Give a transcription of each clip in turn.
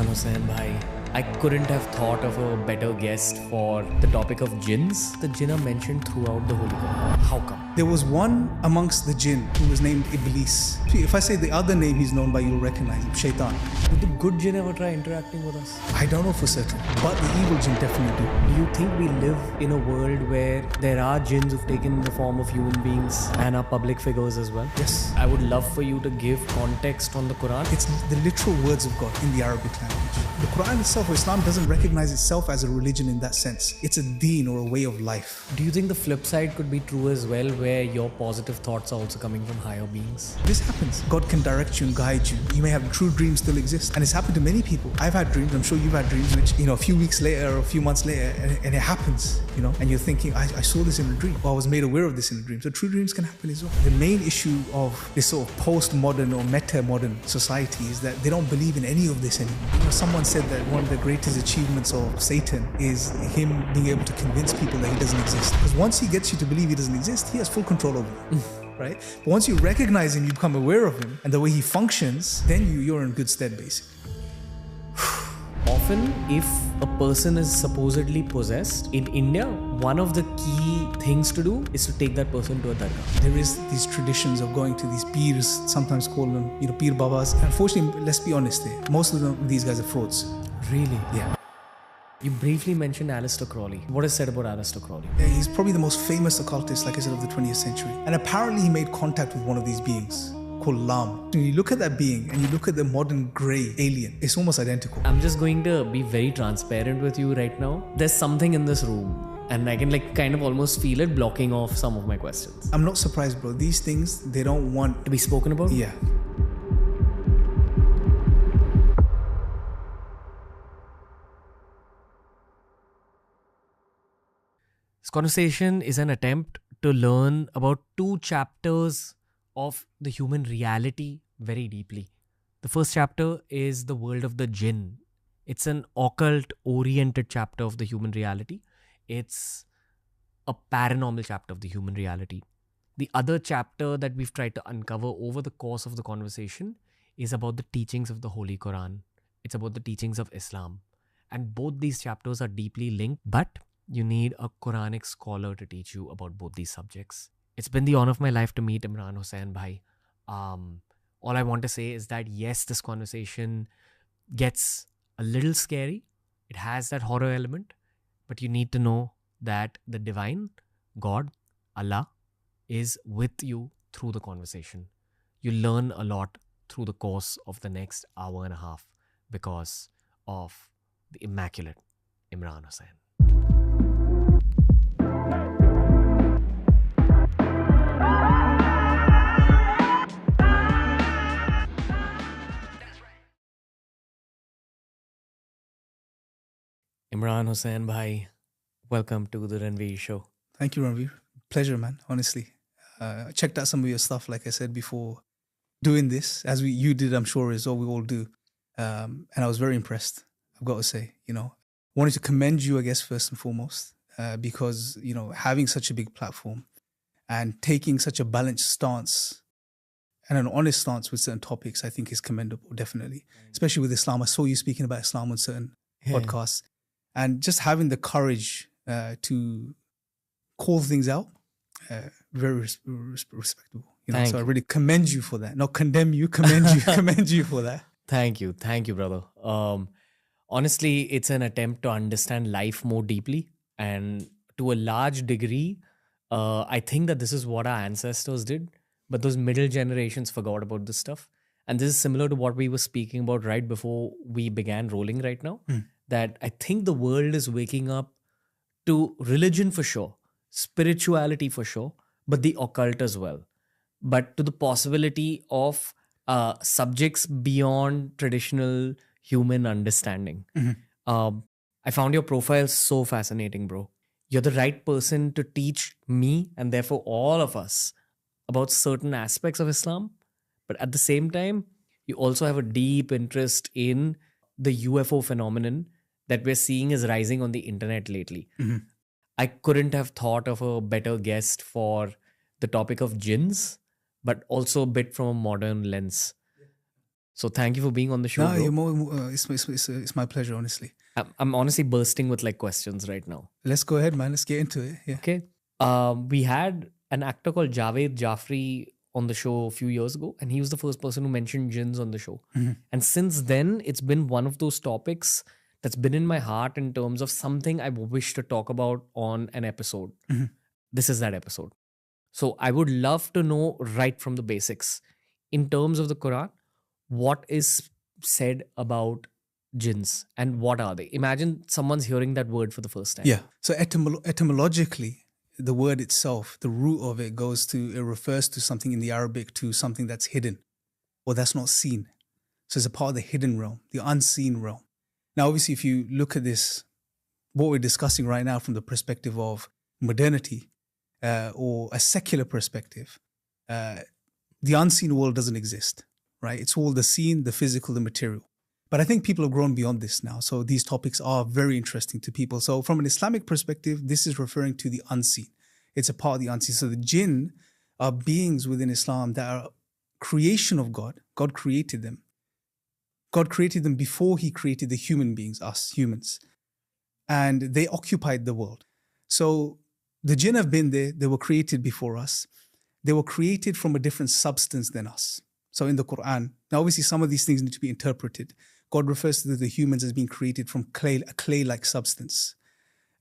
Imran Hussain bhai, I couldn't have thought of a better guest for the topic of jinns. The jinn are mentioned throughout the Holy Quran. How come? There was one amongst the jinn who was named Iblis. If I say the other name he's known by, you'll recognize him, Shaitan. Did the good jinn ever try interacting with us? I don't know for certain, but the evil jinn definitely do. Do you think we live in a world where there are jinns who've taken the form of human beings and are public figures as well? Yes. I would love for you to give context on the Quran. It's the literal words of God in the Arabic language. The Quran itself, or Islam, doesn't recognize itself as a religion in that sense. It's a deen or a way of life. Do you think the flip side could be true as well, where your positive thoughts are also coming from higher beings? This happens. God can direct you and guide you. You may have true dreams still exist. And it's happened to many people. I've had dreams, I'm sure you've had dreams, which, a few weeks later or a few months later, and it happens, and you're thinking, I saw this in a dream, or I was made aware of this in a dream. So true dreams can happen as well. The main issue of this sort of post-modern or meta-modern society is that they don't believe in any of this anymore. Someone said that one of the greatest achievements of Satan is him being able to convince people that he doesn't exist. Because once he gets you to believe he doesn't exist, he has full control over you. Right? But once you recognize him, you become aware of him and the way he functions, then you're in good stead, basically. Often, if a person is supposedly possessed, in India, one of the key things to do is to take that person to a dargah. There is these traditions of going to these peers, sometimes call them, peer babas. Unfortunately, let's be honest here, most of these guys are frauds. Really? Yeah. You briefly mentioned Aleister Crowley. What is said about Aleister Crowley? Yeah, he's probably the most famous occultist, like I said, of the 20th century. And apparently he made contact with one of these beings called Lam. When you look at that being and you look at the modern grey alien, it's almost identical. I'm just going to be very transparent with you right now. There's something in this room, and I can kind of almost feel it blocking off some of my questions. I'm not surprised, bro. These things, they don't want to be spoken about? Yeah. This conversation is an attempt to learn about two chapters of the human reality very deeply. The first chapter is the world of the jinn. It's an occult-oriented chapter of the human reality. It's a paranormal chapter of the human reality. The other chapter that we've tried to uncover over the course of the conversation is about the teachings of the Holy Quran. It's about the teachings of Islam. And both these chapters are deeply linked, but you need a Quranic scholar to teach you about both these subjects. It's been the honor of my life to meet Imran Hussain bhai. All I want to say is that yes, this conversation gets a little scary. It has that horror element, but you need to know that the divine, God, Allah, is with you through the conversation. You learn a lot through the course of the next hour and a half because of the immaculate Imran Hussain. Imran Hussain bhai, welcome to the Ranveer show. Thank you, Ranveer. Pleasure, man, honestly. I checked out some of your stuff, like I said, before doing this, as you did, I'm sure, is all we all do. And I was very impressed, I've got to say. Wanted to commend you, I guess, first and foremost, because, having such a big platform and taking such a balanced stance and an honest stance with certain topics, I think is commendable, definitely. Especially with Islam. I saw you speaking about Islam on certain podcasts. And just having the courage to call things out, very respectable. So I really commend you for that. Not condemn you, commend you, commend you for that. Thank you, brother. Honestly, it's an attempt to understand life more deeply, and to a large degree, I think that this is what our ancestors did, but those middle generations forgot about this stuff. And this is similar to what we were speaking about right before we began rolling right now. That I think the world is waking up to religion for sure, spirituality for sure, but the occult as well. But to the possibility of subjects beyond traditional human understanding. I found your profile so fascinating, bro. You're the right person to teach me and therefore all of us about certain aspects of Islam. But at the same time, you also have a deep interest in the UFO phenomenon that we're seeing is rising on the internet lately. I couldn't have thought of a better guest for the topic of jinns, but also a bit from a modern lens. So thank you for being on the show. No, bro. you're more, it's my pleasure, honestly. I'm honestly bursting with like questions right now. Let's go ahead, man. Let's get into it. Yeah. Okay. We had an actor called Javed Jaffrey on the show a few years ago, and he was the first person who mentioned jinns on the show. And since then, it's been one of those topics that's been in my heart in terms of something I wish to talk about on an episode. This is that episode. So I would love to know right from the basics, in terms of the Quran, what is said about jinns and what are they? Imagine someone's hearing that word for the first time. Yeah. So etymologically, the word itself, the root of it it refers to something in the Arabic, to something that's hidden or that's not seen. So it's a part of the hidden realm, the unseen realm. Now, obviously, if you look at this, what we're discussing right now from the perspective of modernity or a secular perspective, the unseen world doesn't exist, right? It's all the seen, the physical, the material. But I think people have grown beyond this now. So these topics are very interesting to people. So from an Islamic perspective, this is referring to the unseen. It's a part of the unseen. So the jinn are beings within Islam that are creation of God. God created them. God created them before he created the human beings, us humans. And they occupied the world. So the jinn have been there. They were created before us. They were created from a different substance than us. So in the Quran, now obviously some of these things need to be interpreted. God refers to the humans as being created from clay, a clay-like substance.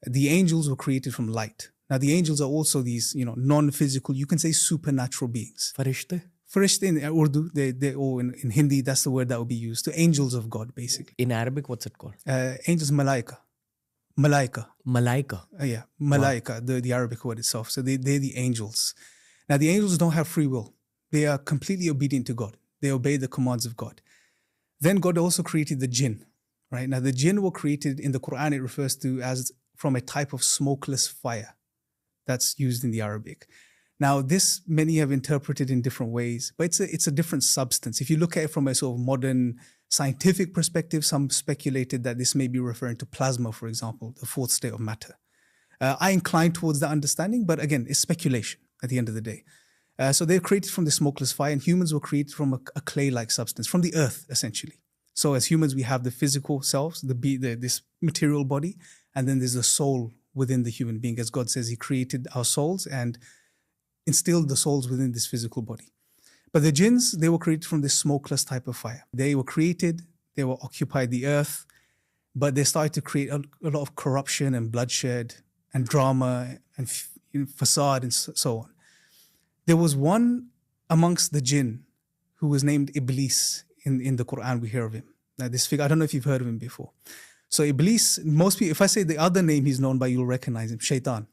The angels were created from light. Now the angels are also these, non-physical, you can say supernatural beings. Farishte? Farishte in Urdu, or in Hindi, that's the word that would be used. The angels of God, basically. In Arabic, what's it called? Angels, malaika. Malaika. Malaika. Yeah, malaika, wow. the Arabic word itself. So they're the angels. Now the angels don't have free will. They are completely obedient to God. They obey the commands of God. Then God also created the jinn, right? Now the jinn were created in the Quran, it refers to as from a type of smokeless fire that's used in the Arabic. Now this many have interpreted in different ways, but it's a different substance. If you look at it from a sort of modern scientific perspective, some speculated that this may be referring to plasma, for example, the fourth state of matter. I incline towards that understanding, but again, it's speculation at the end of the day. So they're created from the smokeless fire, and humans were created from a clay-like substance, from the earth, essentially. So as humans, we have the physical selves, this material body, and then there's the soul within the human being. As God says, he created our souls and instilled the souls within this physical body. But the jinns, they were created from this smokeless type of fire. They were created, they were occupied the earth, but they started to create a lot of corruption and bloodshed and drama and facade and so on. There was one amongst the jinn who was named Iblis. In the Quran, we hear of him. Now, this figure, I don't know if you've heard of him before. So Iblis, most people, if I say the other name he's known by, you'll recognize him, Shaitan.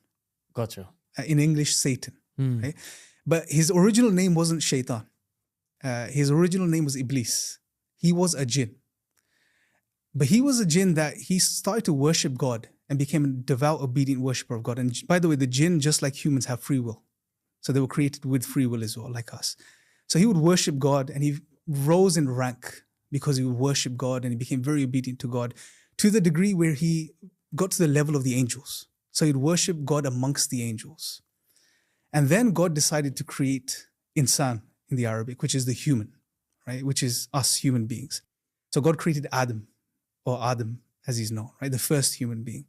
Gotcha. In English, Satan. Right? But his original name wasn't Shaitan. His original name was Iblis. He was a jinn. But he was a jinn that he started to worship God and became a devout, obedient worshiper of God. And by the way, the jinn, just like humans, have free will. So they were created with free will as well, like us. So he would worship God, and he rose in rank because he would worship God, and he became very obedient to God to the degree where he got to the level of the angels. So he'd worship God amongst the angels. And then God decided to create insan in the Arabic, which is the human, right? Which is us human beings. So God created Adam, or Adam as he's known, right? The first human being.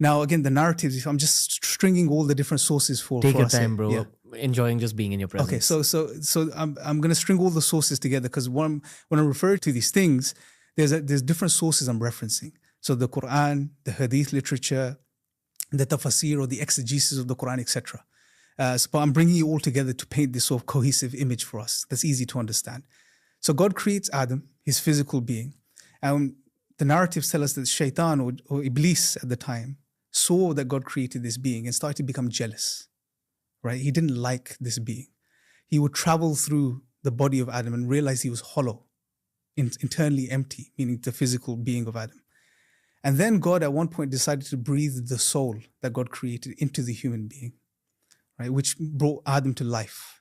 Now, again, the narratives, if I'm just stringing all the different sources for Take your us time, here. bro. Yeah. Enjoying just being in your presence. Okay, so I'm going to string all the sources together, because when I refer to these things, there's different sources I'm referencing. So the Quran, the Hadith literature, the tafsir or the exegesis of the Quran, etc. But I'm bringing you all together to paint this sort of cohesive image for us that's easy to understand. So God creates Adam, his physical being, and the narratives tell us that Shaitan or Iblis at the time saw that God created this being and started to become jealous, right? He didn't like this being. He would travel through the body of Adam and realize he was hollow, internally empty, meaning the physical being of Adam. And then God at one point decided to breathe the soul that God created into the human being, right? Which brought Adam to life.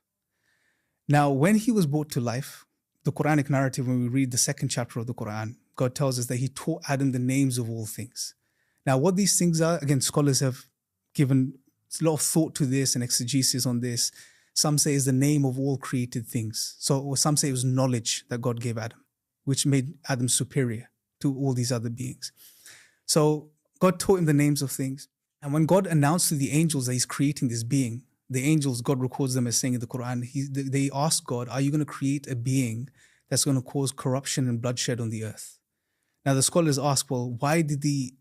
Now, when he was brought to life, the Quranic narrative, when we read the second chapter of the Quran, God tells us that he taught Adam the names of all things. Now, what these things are, again, scholars have given a lot of thought to this and exegesis on this. Some say it's the name of all created things. Or some say it was knowledge that God gave Adam. which made Adam superior to all these other beings. So God taught him the names of things. And when God announced to the angels that he's creating this being, the angels, God records them as saying in the Quran, they asked God, are you going to create a being that's going to cause corruption and bloodshed on the earth? Now the scholars ask, well, why did the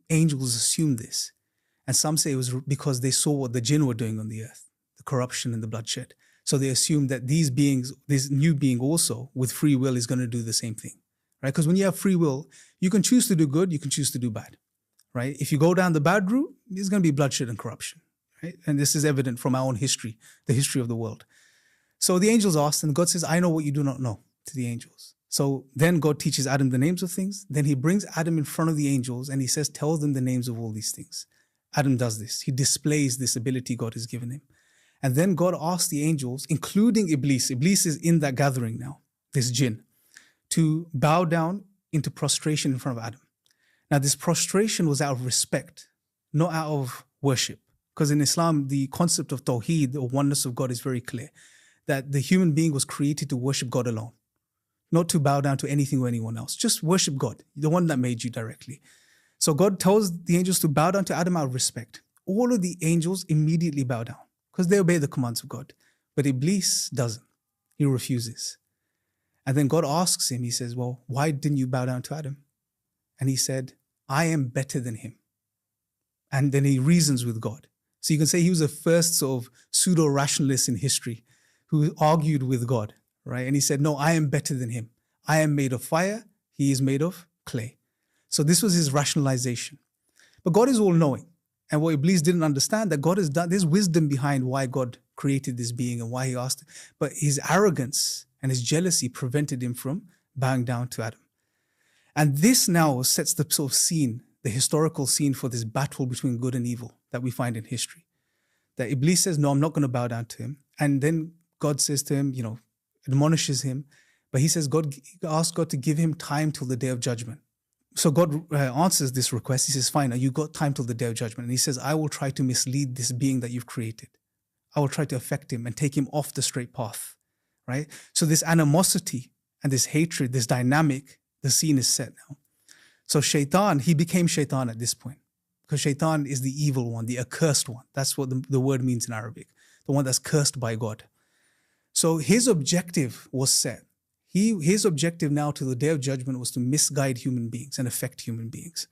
angels assume this? And some say it was because they saw what the jinn were doing on the earth, the corruption and the bloodshed. So they assumed that these beings, this new being also with free will is going to do the same thing, right? Because when you have free will, you can choose to do good, you can choose to do bad, right? If you go down the bad route, there's going to be bloodshed and corruption, right? And this is evident from our own history, the history of the world. So the angels asked, and God says, I know what you do not know, to the angels. So then God teaches Adam the names of things. Then he brings Adam in front of the angels and he says, tell them the names of all these things. Adam does this. He displays this ability God has given him. And then God asks the angels, including Iblis is in that gathering now, this jinn, to bow down into prostration in front of Adam. Now this prostration was out of respect, not out of worship. Because in Islam, the concept of tawheed, or oneness of God, is very clear. That the human being was created to worship God alone. Not to bow down to anything or anyone else. Just worship God, the one that made you directly. So God tells the angels to bow down to Adam out of respect. All of the angels immediately bow down because they obey the commands of God. But Iblis doesn't. He refuses. And then God asks him, he says, well, why didn't you bow down to Adam? And he said, I am better than him. And then he reasons with God. So you can say he was the first sort of pseudo-rationalist in history who argued with God, right? And he said, no, I am better than him. I am made of fire. He is made of clay. So this was his rationalization. But God is all-knowing. And what Iblis didn't understand, that God has done, there's wisdom behind why God created this being and why he asked it. But his arrogance and his jealousy prevented him from bowing down to Adam. And this now sets the sort of scene, the historical scene for this battle between good and evil that we find in history. That Iblis says, no, I'm not going to bow down to him. And then God says to him, admonishes him. But he says, God asks God to give him time till the day of judgment. So God answers this request. He says, fine, you got time till the day of judgment. And he says, I will try to mislead this being that you've created. I will try to affect him and take him off the straight path, right? So this animosity and this hatred, this dynamic, the scene is set now. So Shaitan, he became Shaitan at this point. Because Shaitan is the evil one, the accursed one. That's what the word means in Arabic. The one that's cursed by God. So his objective was set. His objective now to the day of judgment was to misguide human beings and affect human beings.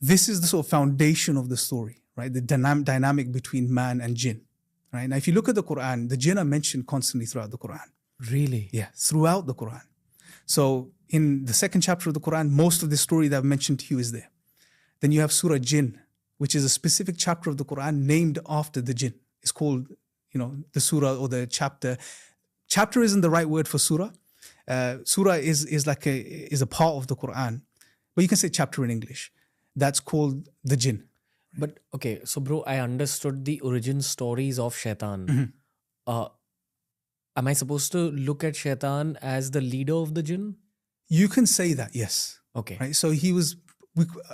This is the sort of foundation of the story, right? The dynamic between man and jinn, right? Now, if you look at the Quran, the jinn are mentioned constantly throughout the Quran. Really? Yeah, throughout the Quran. So in the second chapter of the Quran, most of the story that I've mentioned to you is there. Then you have Surah Jinn, which is a specific chapter of the Quran named after the jinn. It's called, the surah or the chapter. Chapter isn't the right word for surah. Surah is a part of the Quran, but you can say chapter in English. That's called the jinn. But okay, so bro, I understood the origin stories of Shaitan. Mm-hmm. Am I supposed to look at Shaitan as the leader of the jinn? You can say that, yes. Okay. Right. So he was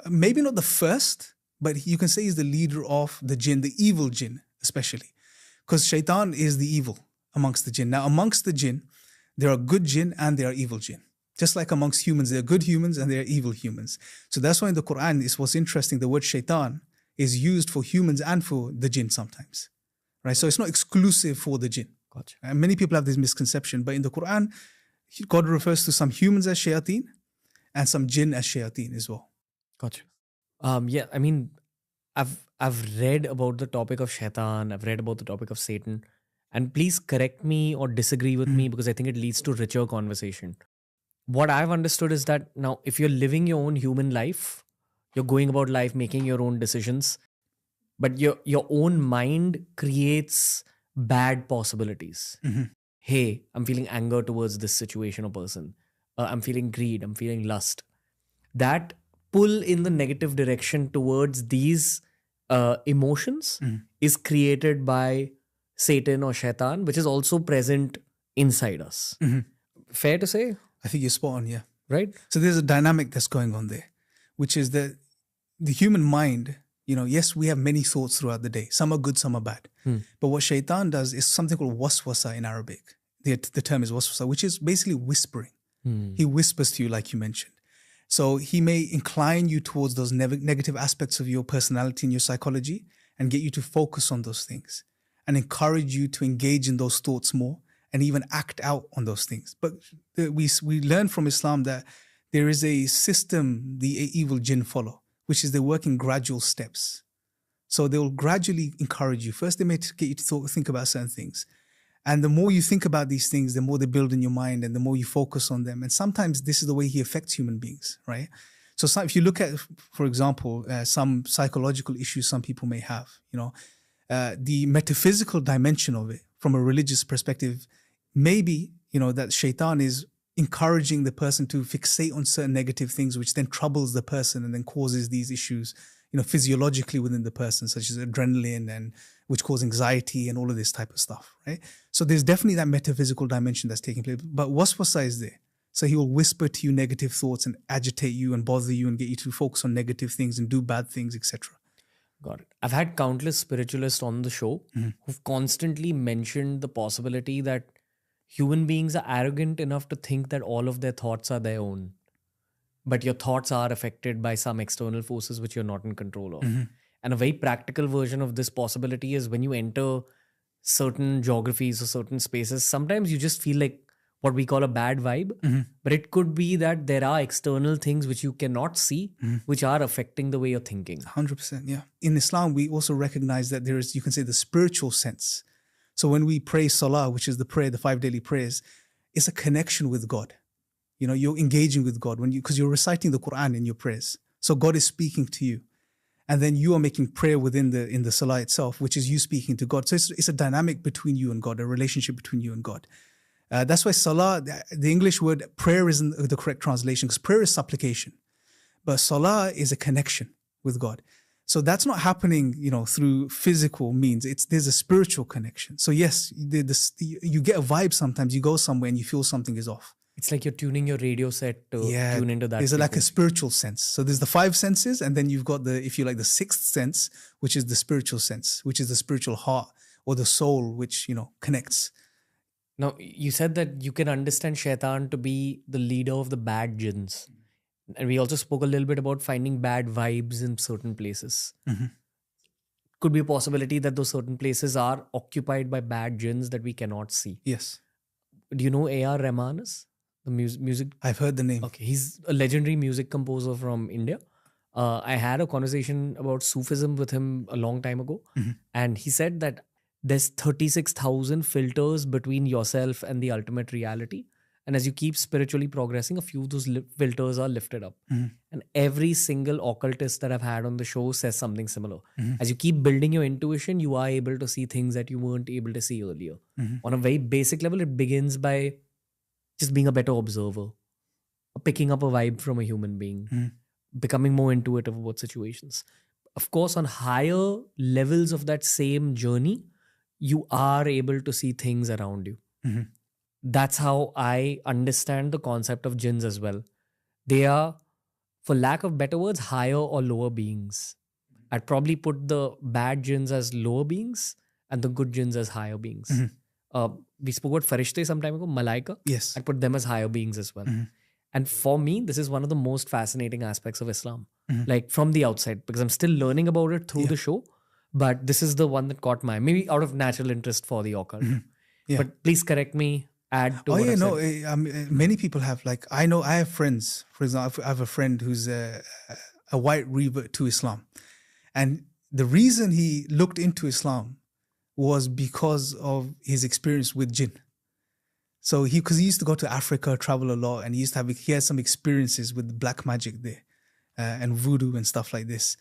maybe not the first, but you can say he's the leader of the jinn, the evil jinn especially, because Shaitan is the evil amongst the jinn. Now, amongst the jinn, there are good jinn and there are evil jinn. Just like amongst humans, there are good humans and there are evil humans. So that's why in the Quran, it's what's interesting, the word shaitan is used for humans and for the jinn sometimes. Right? So it's not exclusive for the jinn. Gotcha. And many people have this misconception, but in the Quran, God refers to some humans as shayateen and some jinn as shayateen as well. Gotcha. Yeah, I mean, I've read about the topic of shaitan, I've read about the topic of Satan. And please correct me or disagree with me because I think it leads to richer conversation. What I've understood is that now if you're living your own human life, you're going about life making your own decisions, but your own mind creates bad possibilities. Mm-hmm. Hey, I'm feeling anger towards this situation or person. I'm feeling greed. I'm feeling lust. That pull in the negative direction towards these emotions is created by Satan or Shaitan, which is also present inside us. Mm-hmm. Fair to say? I think you're spot on, yeah. Right? So there's a dynamic that's going on there, which is that the human mind, yes, we have many thoughts throughout the day. Some are good, some are bad. But what Shaitan does is something called waswasa in Arabic. The term is waswasa, which is basically whispering. He whispers to you, like you mentioned. So he may incline you towards those negative aspects of your personality and your psychology and get you to focus on those things and encourage you to engage in those thoughts more and even act out on those things. But we learn from Islam that there is a system the evil jinn follow, which is they work in gradual steps. So they will gradually encourage you. First, they may get you to think about certain things. And the more you think about these things, the more they build in your mind and the more you focus on them. And sometimes this is the way he affects human beings, right? So if you look at, for example, some psychological issues some people may have, the metaphysical dimension of it from a religious perspective, maybe, that shaitan is encouraging the person to fixate on certain negative things, which then troubles the person and then causes these issues, physiologically within the person, such as adrenaline, and which cause anxiety and all of this type of stuff, right? So there's definitely that metaphysical dimension that's taking place. But waswasa is there. So he will whisper to you negative thoughts and agitate you and bother you and get you to focus on negative things and do bad things, etc. Got it. I've had countless spiritualists on the show who've constantly mentioned the possibility that human beings are arrogant enough to think that all of their thoughts are their own. But your thoughts are affected by some external forces which you're not in control of. And a very practical version of this possibility is when you enter certain geographies or certain spaces, sometimes you just feel like what we call a bad vibe. But it could be that there are external things which you cannot see, which are affecting the way you're thinking. 100%, yeah. In Islam, we also recognize that there is, you can say, the spiritual sense. So when we pray salah, which is the prayer, the 5 daily prayers, it's a connection with God. You're engaging with God because you're reciting the Quran in your prayers. So God is speaking to you. And then you are making prayer in the salah itself, which is you speaking to God. So it's a dynamic between you and God, a relationship between you and God. That's why salah, the English word prayer isn't the correct translation, because prayer is supplication. But salah is a connection with God. So that's not happening, through physical means. There's a spiritual connection. So yes, you get a vibe sometimes. You go somewhere and you feel something is off. It's like you're tuning your radio set to tune into that. There's like a spiritual sense. So there's the 5 senses, and then you've got the 6th sense, which is the spiritual sense, which is the spiritual heart or the soul, which, connects. Now, you said that you can understand shaitan to be the leader of the bad jinns. And we also spoke a little bit about finding bad vibes in certain places. Could be a possibility that those certain places are occupied by bad jinns that we cannot see. Yes. Do you know A.R. Rahman is? The music? I've heard the name. Okay, he's a legendary music composer from India. I had a conversation about Sufism with him a long time ago. And he said that there's 36,000 filters between yourself and the ultimate reality. And as you keep spiritually progressing, a few of those filters are lifted up. And every single occultist that I've had on the show says something similar. As you keep building your intuition, you are able to see things that you weren't able to see earlier. On a very basic level, it begins by just being a better observer, picking up a vibe from a human being, becoming more intuitive about situations. Of course, on higher levels of that same journey, you are able to see things around you. That's how I understand the concept of jinns as well. They are, for lack of better words, higher or lower beings. I'd probably put the bad jinns as lower beings and the good jinns as higher beings. We spoke about farishte some time ago, malaika. Yes. I'd put them as higher beings as well. And for me, this is one of the most fascinating aspects of Islam. Like from the outside, because I'm still learning about it through the show. But this is the one that caught my eye, maybe out of natural interest for the occult. But please correct me, add to what I've said. Many people have, like, I have friends, for example, I have a friend who's a white revert to Islam. And the reason he looked into Islam was because of his experience with jinn. So because he used to go to Africa, travel a lot, and he had some experiences with black magic there and voodoo and stuff like this.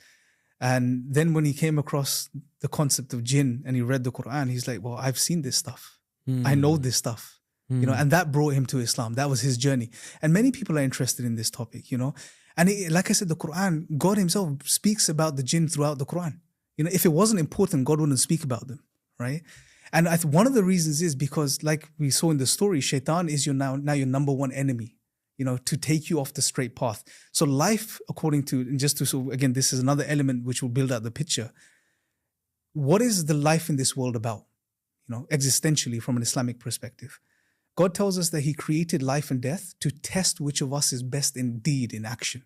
And then when he came across the concept of jinn and he read the Quran, he's like, well, I've seen this stuff. I know this stuff, and that brought him to Islam. That was his journey. And many people are interested in this topic, And like I said, the Quran, God himself speaks about the jinn throughout the Quran. If it wasn't important, God wouldn't speak about them, right? And one of the reasons is because, like we saw in the story, shaitan is now your number one enemy, to take you off the straight path. So life, so again, this is another element which will build out the picture. What is the life in this world about? Existentially from an Islamic perspective? God tells us that He created life and death to test which of us is best in deed, in action,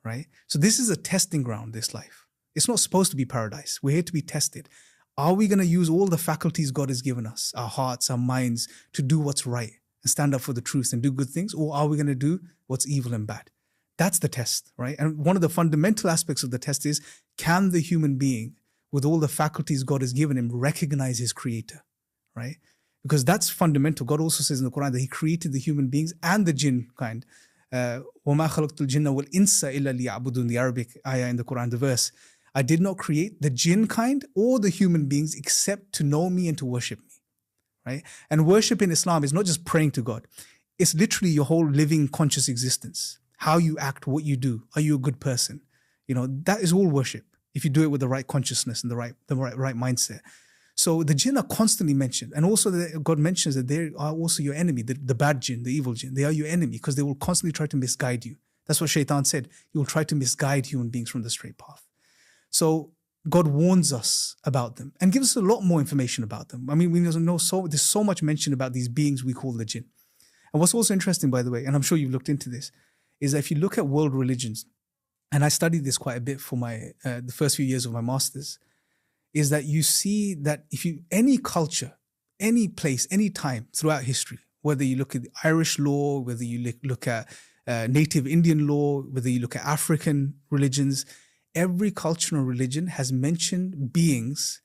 right? So this is a testing ground, this life. It's not supposed to be paradise. We're here to be tested. Are we going to use all the faculties God has given us, our hearts, our minds, to do what's right and stand up for the truth and do good things? Or are we going to do what's evil and bad? That's the test, right? And one of the fundamental aspects of the test is, can the human being, with all the faculties God has given him, recognize his creator, right? Because that's fundamental. God also says in the Quran that He created the human beings and the jinn kind. وَمَا خَلَقْتُ الْجِنَّ وَالْإِنسَ إِلَّا لِيَعْبُدُونَ, the Arabic ayah in the Quran, the verse. I did not create the jinn kind or the human beings except to know me and to worship me, right? And worship in Islam is not just praying to God. It's literally your whole living conscious existence. How you act, what you do. Are you a good person? That is all worship, if you do it with the right consciousness and the right mindset. So the jinn are constantly mentioned. And also God mentions that they are also your enemy, the bad jinn, the evil jinn. They are your enemy because they will constantly try to misguide you. That's what Shaitan said. He will try to misguide human beings from the straight path. So God warns us about them and gives us a lot more information about them. I mean, we know there's so much mentioned about these beings we call the jinn. And what's also interesting, by the way, and I'm sure you've looked into this, is that if you look at world religions, and I studied this quite a bit for my the first few years of my master's, is that you see that any culture, any place, any time throughout history, whether you look at the Irish law, whether you look at native Indian law, whether you look at African religions, every culture and religion has mentioned beings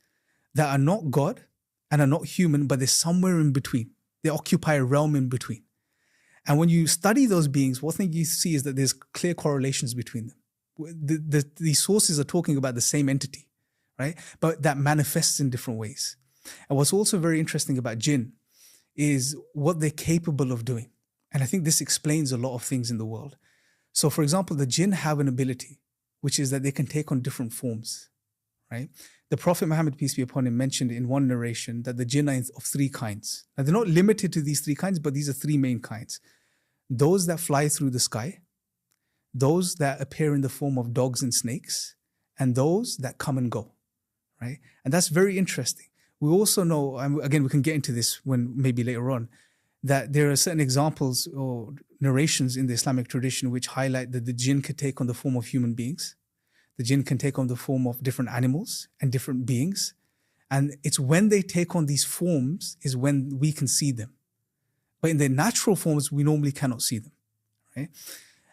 that are not God and are not human, but they're somewhere in between. They occupy a realm in between. And when you study those beings, one thing you see is that there's clear correlations between them. The sources are talking about the same entity, right? But that manifests in different ways. And what's also very interesting about jinn is what they're capable of doing. And I think this explains a lot of things in the world. So for example, the jinn have an ability, which is that they can take on different forms, right? The Prophet Muhammad, peace be upon him, mentioned in one narration that the jinn are of three kinds. Now they're not limited to these three kinds, but these are three main kinds. Those that fly through the sky, those that appear in the form of dogs and snakes, and those that come and go, right? And that's very interesting. We also know, and again, we can get into this when maybe later on, that there are certain examples or narrations in the Islamic tradition which highlight that the jinn can take on the form of human beings. The jinn can take on the form of different animals and different beings. And it's when they take on these forms is when we can see them. But in their natural forms, we normally cannot see them, right?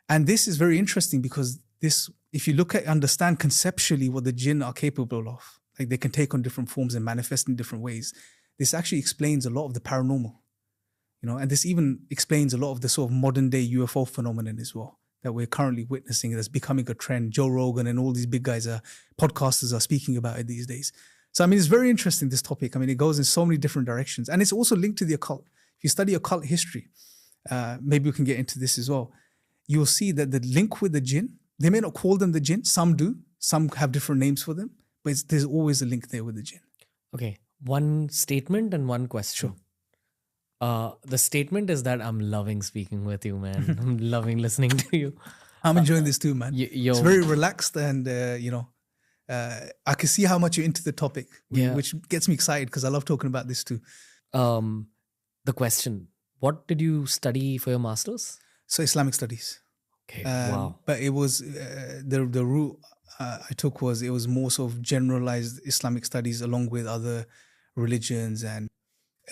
And this is very interesting because this, if you look at, understand conceptually what the jinn are capable of, like they can take on different forms and manifest in different ways, this actually explains a lot of the paranormal, and this even explains a lot of the sort of modern day UFO phenomenon as well that we're currently witnessing that's becoming a trend. Joe Rogan and all these big guys, podcasters are speaking about it these days. So, I mean, it's very interesting, this topic. I mean, it goes in so many different directions. And it's also linked to the occult. If you study occult history, maybe we can get into this as well, you'll see that the link with the jinn, they may not call them the jinn, some do, some have different names for them, but there's always a link there with the jinn. Okay, one statement and one question. Sure. The statement is that I'm loving speaking with you, man. I'm loving listening to you. I'm enjoying this too, man. It's very relaxed and, I can see how much you're into the topic, which gets me excited because I love talking about this too. The question, what did you study for your master's? So Islamic studies. Okay, wow. But it was, the route I took was, it was more sort of generalized Islamic studies along with other religions and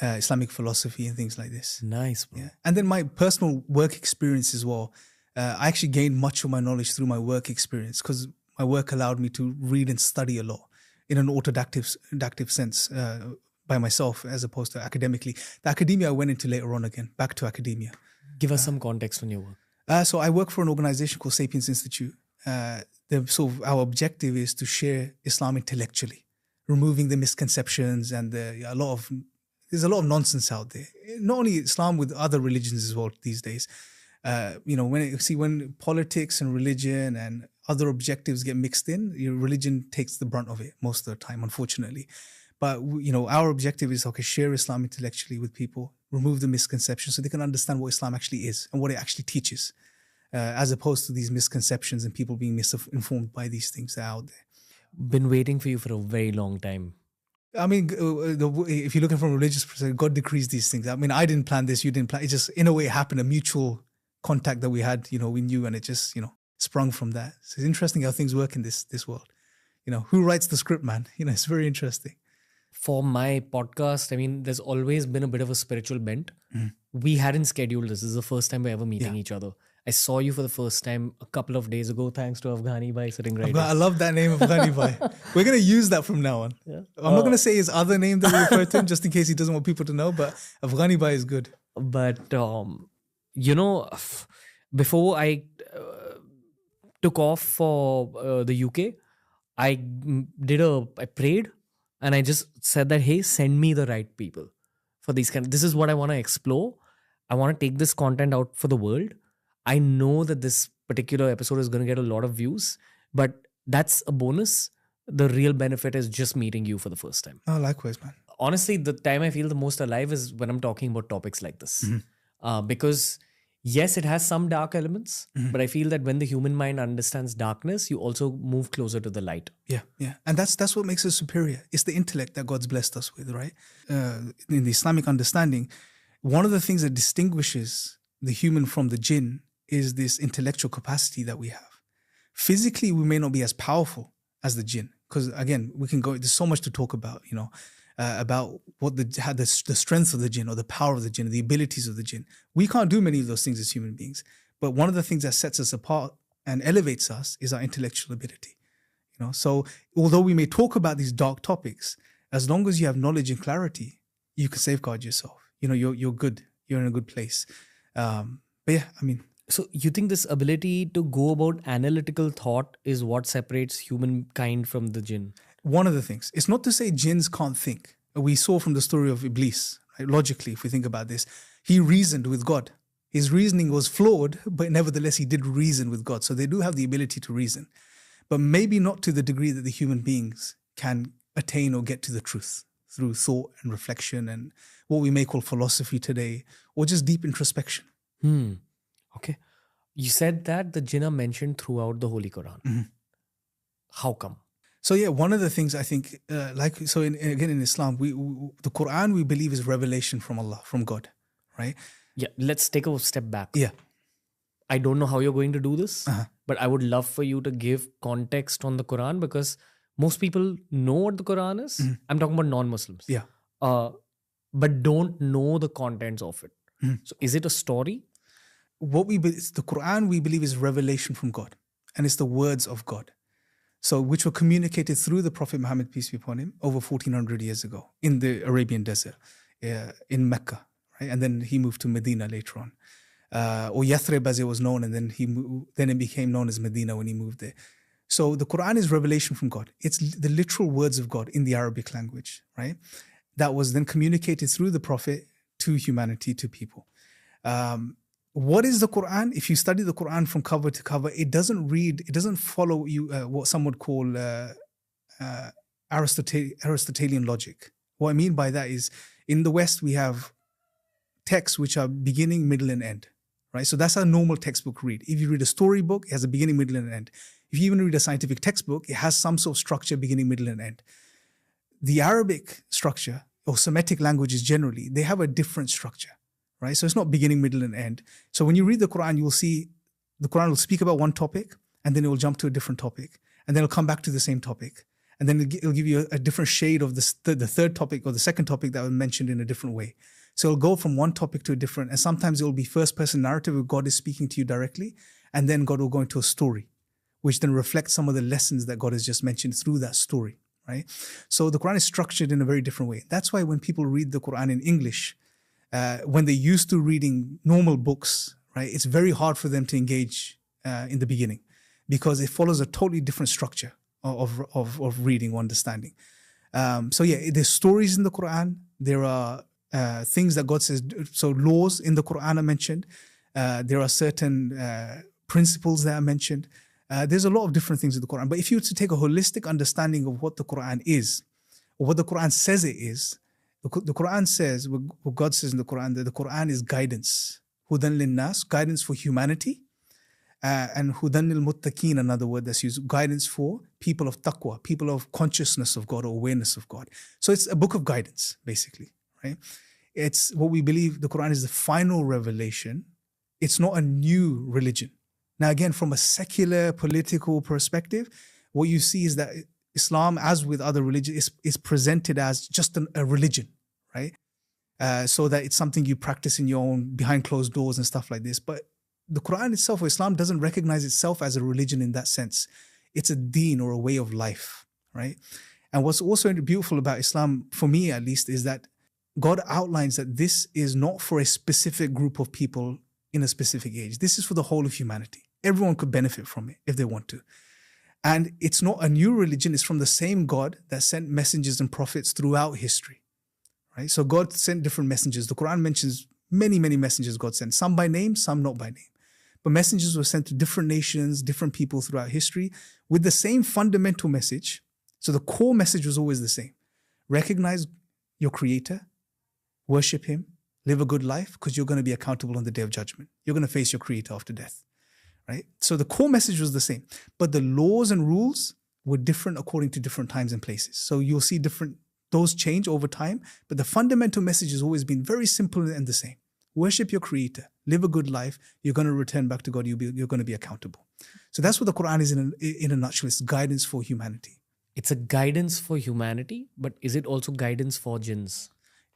Islamic philosophy and things like this. Nice, bro. Yeah. And then my personal work experience as well. I actually gained much of my knowledge through my work experience because my work allowed me to read and study a lot in an autodidactic sense by myself as opposed to academically. The academia I went into later on again, back to academia. Give us some context on your work. So I work for an organization called Sapiens Institute. Our objective is to share Islam intellectually, removing the misconceptions and there's a lot of nonsense out there. Not only Islam, with other religions as well these days. When politics and religion and other objectives get mixed in, religion takes the brunt of it most of the time, unfortunately. But our objective is share Islam intellectually with people, remove the misconceptions so they can understand what Islam actually is and what it actually teaches, as opposed to these misconceptions and people being misinformed by these things that are out there. Been waiting for you for a very long time. I mean, if you look at it from a religious perspective, God decrees these things. I mean, I didn't plan this, you didn't plan. It just, in a way, happened, a mutual contact that we had, we knew, and it just, sprung from that. So it's interesting how things work in this world. Who writes the script, man? It's very interesting. For my podcast, I mean, there's always been a bit of a spiritual bent. We hadn't scheduled this. This is the first time we're ever meeting each other. I saw you for the first time a couple of days ago, thanks to Afghani Bhai sitting right here. I love that name, Afghani Bhai. We're going to use that from now on. Yeah. I'm not going to say his other name that we refer to him, just in case he doesn't want people to know, but Afghani Bhai is good. But, before I took off for the UK, I prayed and I just said that, hey, send me the right people for these this is what I want to explore. I want to take this content out for the world. I know that this particular episode is going to get a lot of views, but that's a bonus. The real benefit is just meeting you for the first time. Oh, likewise, man. Honestly, the time I feel the most alive is when I'm talking about topics like this. Because yes, it has some dark elements, but I feel that when the human mind understands darkness, you also move closer to the light. Yeah. And that's what makes us superior. It's the intellect that God's blessed us with, right? In the Islamic understanding, one of the things that distinguishes the human from the jinn is this intellectual capacity that we have. Physically, we may not be as powerful as the jinn, because again, there's so much to talk about, about what the strength of the jinn or the power of the jinn, the abilities of the jinn. We can't do many of those things as human beings. But one of the things that sets us apart and elevates us is our intellectual ability. So although we may talk about these dark topics, as long as you have knowledge and clarity, you can safeguard yourself. You're good. You're in a good place. But yeah, I mean. So you think this ability to go about analytical thought is what separates humankind from the jinn? One of the things. It's not to say jinns can't think. We saw from the story of Iblis, right? Logically, if we think about this, he reasoned with God. His reasoning was flawed, but nevertheless, he did reason with God. So they do have the ability to reason, but maybe not to the degree that the human beings can attain or get to the truth through thought and reflection and what we may call philosophy today, or just deep introspection. Okay. You said that the jinn are mentioned throughout the Holy Quran. How come? So yeah, one of the things I think, in Islam, the Quran we believe is revelation from Allah, from God, right? Yeah, let's take a step back. Yeah. I don't know how you're going to do this, but I would love for you to give context on the Quran, because most people know what the Quran is. I'm talking about non-Muslims. Yeah. But don't know the contents of it. So is it a story? The Quran we believe is revelation from God, and it's the words of God. So which were communicated through the Prophet Muhammad, peace be upon him, over 1400 years ago in the Arabian desert, in Mecca, right? And then he moved to Medina later on, or Yathrib as it was known, and then it became known as Medina when he moved there. So the Quran is revelation from God. It's the literal words of God in the Arabic language, right? That was then communicated through the Prophet to humanity, to people. What is the Quran? If you study the Quran from cover to cover, it doesn't follow you what some would call Aristotelian logic. What I mean by that is, in the West, we have texts which are beginning, middle, and end, right? So that's a normal textbook read. If you read a storybook, it has a beginning, middle, and end. If you even read a scientific textbook, it has some sort of structure, beginning, middle, and end. The Arabic structure, or Semitic languages generally, they have a different structure. Right? So it's not beginning, middle, and end. So when you read the Quran, you will see the Quran will speak about one topic, and then it will jump to a different topic, and then it'll come back to the same topic, and then it'll give you a different shade of the third topic or the second topic that was mentioned in a different way. So it'll go from one topic to a different, and sometimes it will be first-person narrative where God is speaking to you directly, and then God will go into a story, which then reflects some of the lessons that God has just mentioned through that story. Right? So the Quran is structured in a very different way. That's why when people read the Quran in English, when they're used to reading normal books, right, it's very hard for them to engage in the beginning, because it follows a totally different structure of reading or understanding. So yeah, there's stories in the Quran. There are things that God says. So laws in the Quran are mentioned. There are certain principles that are mentioned. There's a lot of different things in the Quran. But if you were to take a holistic understanding of what the Quran is, or what the Quran says it is, the Quran says, what God says in the Quran, that the Quran is guidance. Hudan linnas, guidance for humanity, and hudan al-muttaqeen, another word that's used, guidance for people of taqwa, people of consciousness of God or awareness of God. So it's a book of guidance, basically, right? It's what we believe the Quran is the final revelation. It's not a new religion. Now, again, from a secular political perspective, what you see is that Islam, as with other religions, is presented as just a religion, right? So that it's something you practice in your own, behind closed doors and stuff like this. But the Quran itself, or Islam, doesn't recognize itself as a religion in that sense. It's a deen or a way of life, right? And what's also beautiful about Islam, for me at least, is that God outlines that this is not for a specific group of people in a specific age. This is for the whole of humanity. Everyone could benefit from it if they want to. And it's not a new religion. It's from the same God that sent messengers and prophets throughout history, right? So God sent different messengers. The Quran mentions many, many messengers God sent, some by name, some not by name. But messengers were sent to different nations, different people throughout history with the same fundamental message. So the core message was always the same. Recognize your Creator, worship Him, live a good life, because you're going to be accountable on the Day of Judgment. You're going to face your Creator after death, right? So the core message was the same. But the laws and rules were different according to different times and places. So you'll see those change over time. But the fundamental message has always been very simple and the same. Worship your Creator, live a good life, you're going to return back to God, you're going to be accountable. So that's what the Quran is in a nutshell. It's guidance for humanity. It's a guidance for humanity, but is it also guidance for jinns?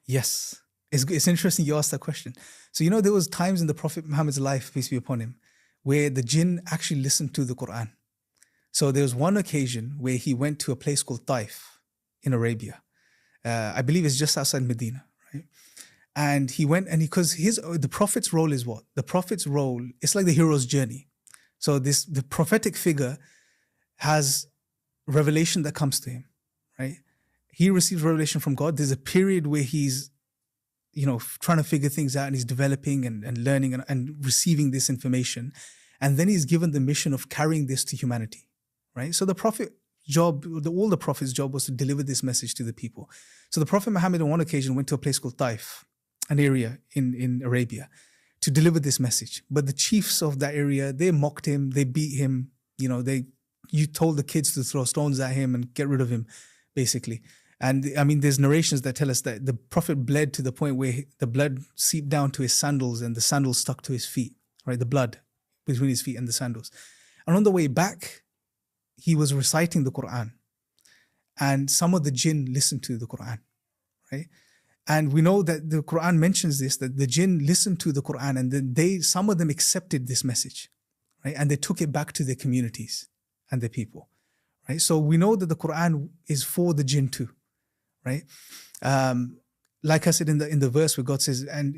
Yes. It's interesting you asked that question. So there was times in the Prophet Muhammad's life, peace be upon him, where the jinn actually listened to the Quran. So there was one occasion where he went to a place called Taif in Arabia. I believe it's just outside Medina, right? And he went, and because the Prophet's role is what? The Prophet's role, it's like the hero's journey. So the prophetic figure has revelation that comes to him, right? He receives revelation from God. There's a period where he's, trying to figure things out, and he's developing and learning and receiving this information. And then he's given the mission of carrying this to humanity, right? So the Prophet's job, all the Prophet's job was to deliver this message to the people. So the Prophet Muhammad on one occasion went to a place called Taif, an area in Arabia, to deliver this message. But the chiefs of that area, they mocked him, they beat him, you told the kids to throw stones at him and get rid of him, basically. And I mean, there's narrations that tell us that the Prophet bled to the point where the blood seeped down to his sandals and the sandals stuck to his feet, right? The blood between his feet and the sandals. And on the way back, he was reciting the Quran. And some of the jinn listened to the Quran, right? And we know that the Quran mentions this, that the jinn listened to the Quran, and then some of them accepted this message, right? And they took it back to their communities and their people, right? So we know that the Quran is for the jinn too, right? Like I said in the verse where God says, and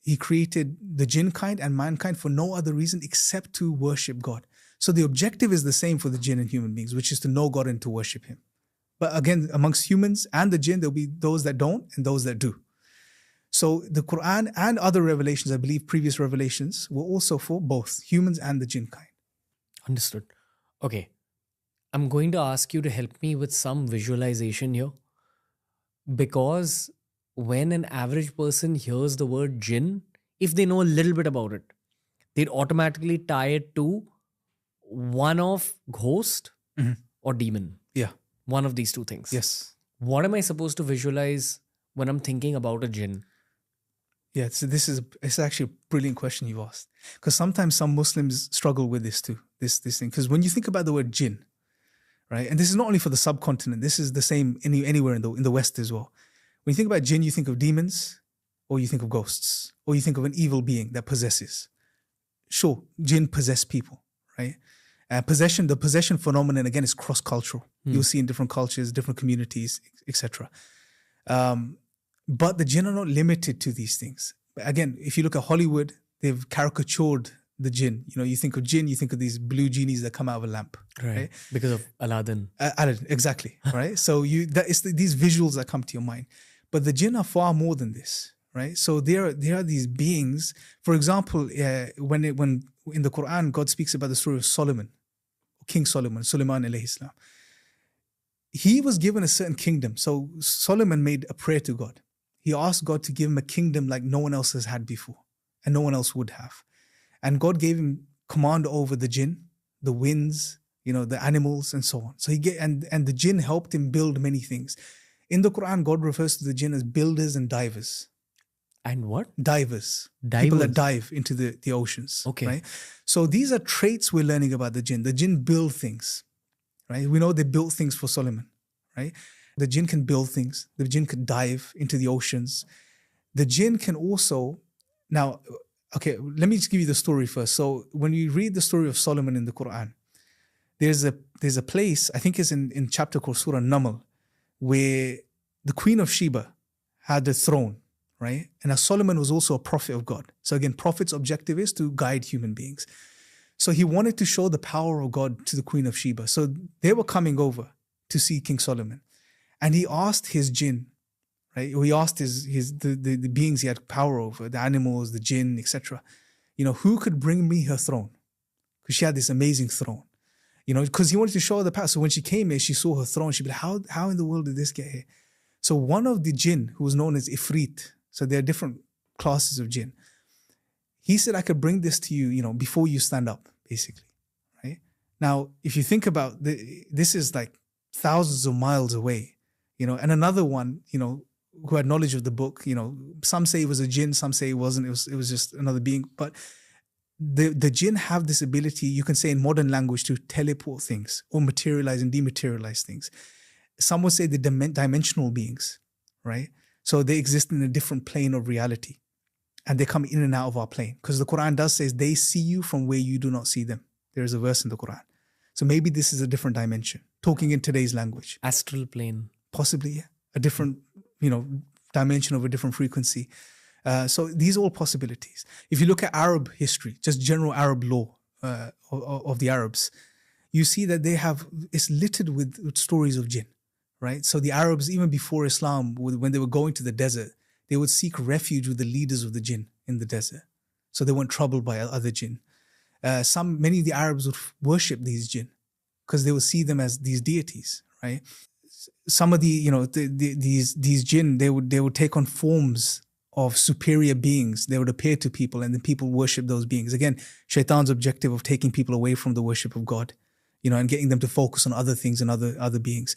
He created the jinn kind and mankind for no other reason except to worship God. So the objective is the same for the jinn and human beings, which is to know God and to worship Him. But again, amongst humans and the jinn, there'll be those that don't and those that do. So the Quran and other revelations, I believe previous revelations, were also for both humans and the jinn kind. Understood. Okay. I'm going to ask you to help me with some visualization here. Because when an average person hears the word jinn, if they know a little bit about it, they'd automatically tie it to one of ghost or demon. Yeah. One of these two things. Yes. What am I supposed to visualize when I'm thinking about a jinn? Yeah, so it's actually a brilliant question you've asked. Because sometimes some Muslims struggle with this too, this thing. Because when you think about the word jinn, right, and this is not only for the subcontinent, this is the same anywhere in the West as well. When you think about jinn, you think of demons, or you think of ghosts, or you think of an evil being that possesses. Sure, jinn possess people, right? The possession phenomenon, again, is cross-cultural. You'll see in different cultures, different communities, etc. But the jinn are not limited to these things. Again, if you look at Hollywood, they've caricatured the jinn. You think of jinn, you think of these blue genies that come out of a lamp. Right? Because of Aladdin. Aladdin, exactly. Right? So it's these visuals that come to your mind. But the jinn are far more than this. Right? So there are these beings. For example, when in the Quran, God speaks about the story of Solomon, King Solomon, Sulaiman alayhi salam. He was given a certain kingdom. So Solomon made a prayer to God. He asked God to give him a kingdom like no one else has had before, and no one else would have. And God gave him command over the jinn, the winds, the animals and so on. So and the jinn helped him build many things. In the Quran, God refers to the jinn as builders and divers. And what? Divers. People that dive into the oceans. Okay. Right? So these are traits we're learning about the jinn. The jinn build things. Right? We know they built things for Solomon. Right? The jinn can build things. The jinn can dive into the oceans. The jinn can also... Now, okay, let me just give you the story first. So when we read the story of Solomon in the Quran, there's a place, I think it's in chapter called Surah Naml, where the Queen of Sheba had a throne, right? And as Solomon was also a prophet of God. So again, prophet's objective is to guide human beings. So he wanted to show the power of God to the Queen of Sheba. So they were coming over to see King Solomon. And he asked his jinn, right? He asked the beings he had power over, the animals, the jinn, etc. Who could bring me her throne? Because she had this amazing throne. Because he wanted to show her the power. So when she came here, she saw her throne. She'd be like, how in the world did this get here? So one of the jinn, who was known as Ifrit, so there are different classes of jinn, he said, I could bring this to you, before you stand up, basically, right? Now, if you think about this is like thousands of miles away, and another one, who had knowledge of the book, some say it was a jinn, some say it wasn't, it was just another being, but the jinn have this ability, you can say in modern language, to teleport things or materialize and dematerialize things. Some would say the dimensional beings, right? So they exist in a different plane of reality and they come in and out of our plane. Because the Quran does say they see you from where you do not see them. There is a verse in the Quran. So maybe this is a different dimension, talking in today's language. Astral plane. Possibly, yeah. A different, dimension of a different frequency. So these are all possibilities. If you look at Arab history, just general Arab law of the Arabs, you see that it's littered with stories of jinn, right? So the Arabs, even before Islam, when they were going to the desert, they would seek refuge with the leaders of the jinn in the desert. So they weren't troubled by other jinn. Many of the Arabs would worship these jinn because they would see them as these deities, right? Some of these jinn, they would take on forms of superior beings. They would appear to people and then people worship those beings. Again, Shaitan's objective of taking people away from the worship of God, and getting them to focus on other things and other beings.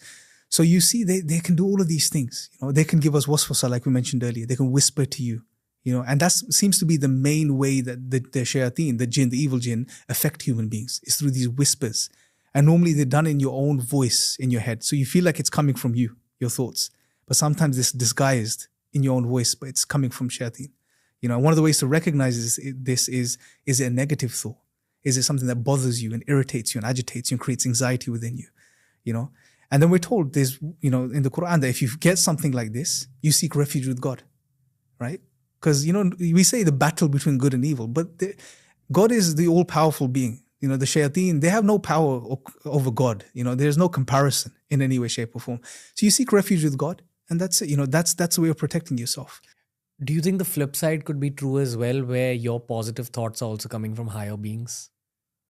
So you see, they can do all of these things. They can give us waswasa, like we mentioned earlier. They can whisper to you, and that seems to be the main way that the shayateen, the jinn, the evil jinn, affect human beings, is through these whispers. And normally they're done in your own voice in your head. So you feel like it's coming from you, your thoughts. But sometimes it's disguised in your own voice, but it's coming from shayateen. One of the ways to recognize this is it a negative thought? Is it something that bothers you and irritates you and agitates you and creates anxiety within you? And then we're told there's, in the Quran, that if you get something like this, you seek refuge with God, right? Because, we say the battle between good and evil, but God is the all-powerful being. The shayateen, they have no power over God. There's no comparison in any way, shape or form. So you seek refuge with God and that's it. That's a way of protecting yourself. Do you think the flip side could be true as well, where your positive thoughts are also coming from higher beings?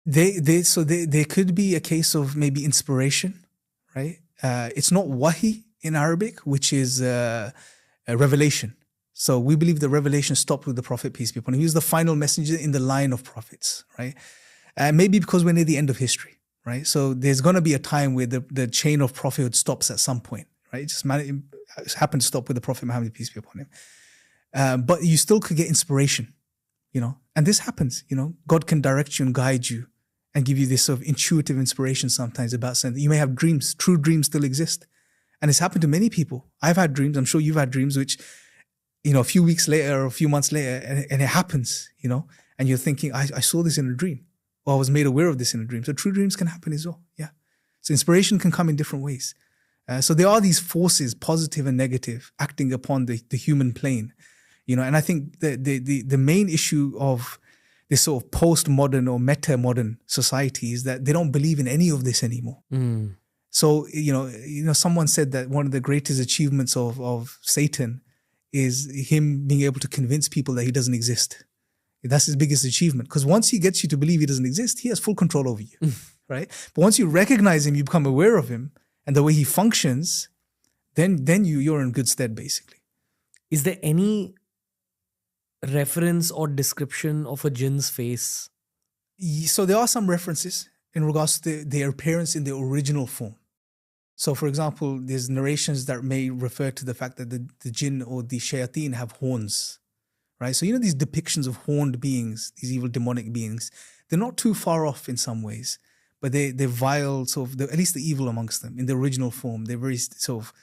They could be a case of maybe inspiration, right? It's not wahi in Arabic, which is a revelation. So we believe the revelation stopped with the Prophet, peace be upon him. He was the final messenger in the line of prophets, right? Maybe because we're near the end of history, right? So there's going to be a time where the chain of prophethood stops at some point, right? It happened to stop with the Prophet Muhammad, peace be upon him. But you still could get inspiration, and this happens, God can direct you and guide you and give you this sort of intuitive inspiration sometimes about something. You may have dreams. True dreams still exist. And it's happened to many people. I've had dreams. I'm sure you've had dreams, which, a few weeks later or a few months later, and it happens, and you're thinking, I saw this in a dream. Or I was made aware of this in a dream. So true dreams can happen as well. Yeah. So inspiration can come in different ways. So there are these forces, positive and negative, acting upon the human plane. And I think the main issue of this sort of postmodern or meta-modern society is that they don't believe in any of this anymore. Mm. So, someone said that one of the greatest achievements of Satan is him being able to convince people that he doesn't exist. That's his biggest achievement. Because once he gets you to believe he doesn't exist, he has full control over you, right? But once you recognize him, you become aware of him and the way he functions, then you're in good stead, basically. Is there any reference or description of a jinn's face So there are some references in regards to their appearance in their original form. So for example, there's narrations that may refer to the fact that the jinn or the shayateen have horns, right? So these depictions of horned beings, these evil demonic beings, they're not too far off in some ways, but they're vile, at least the evil amongst them in the original form. They're very sort of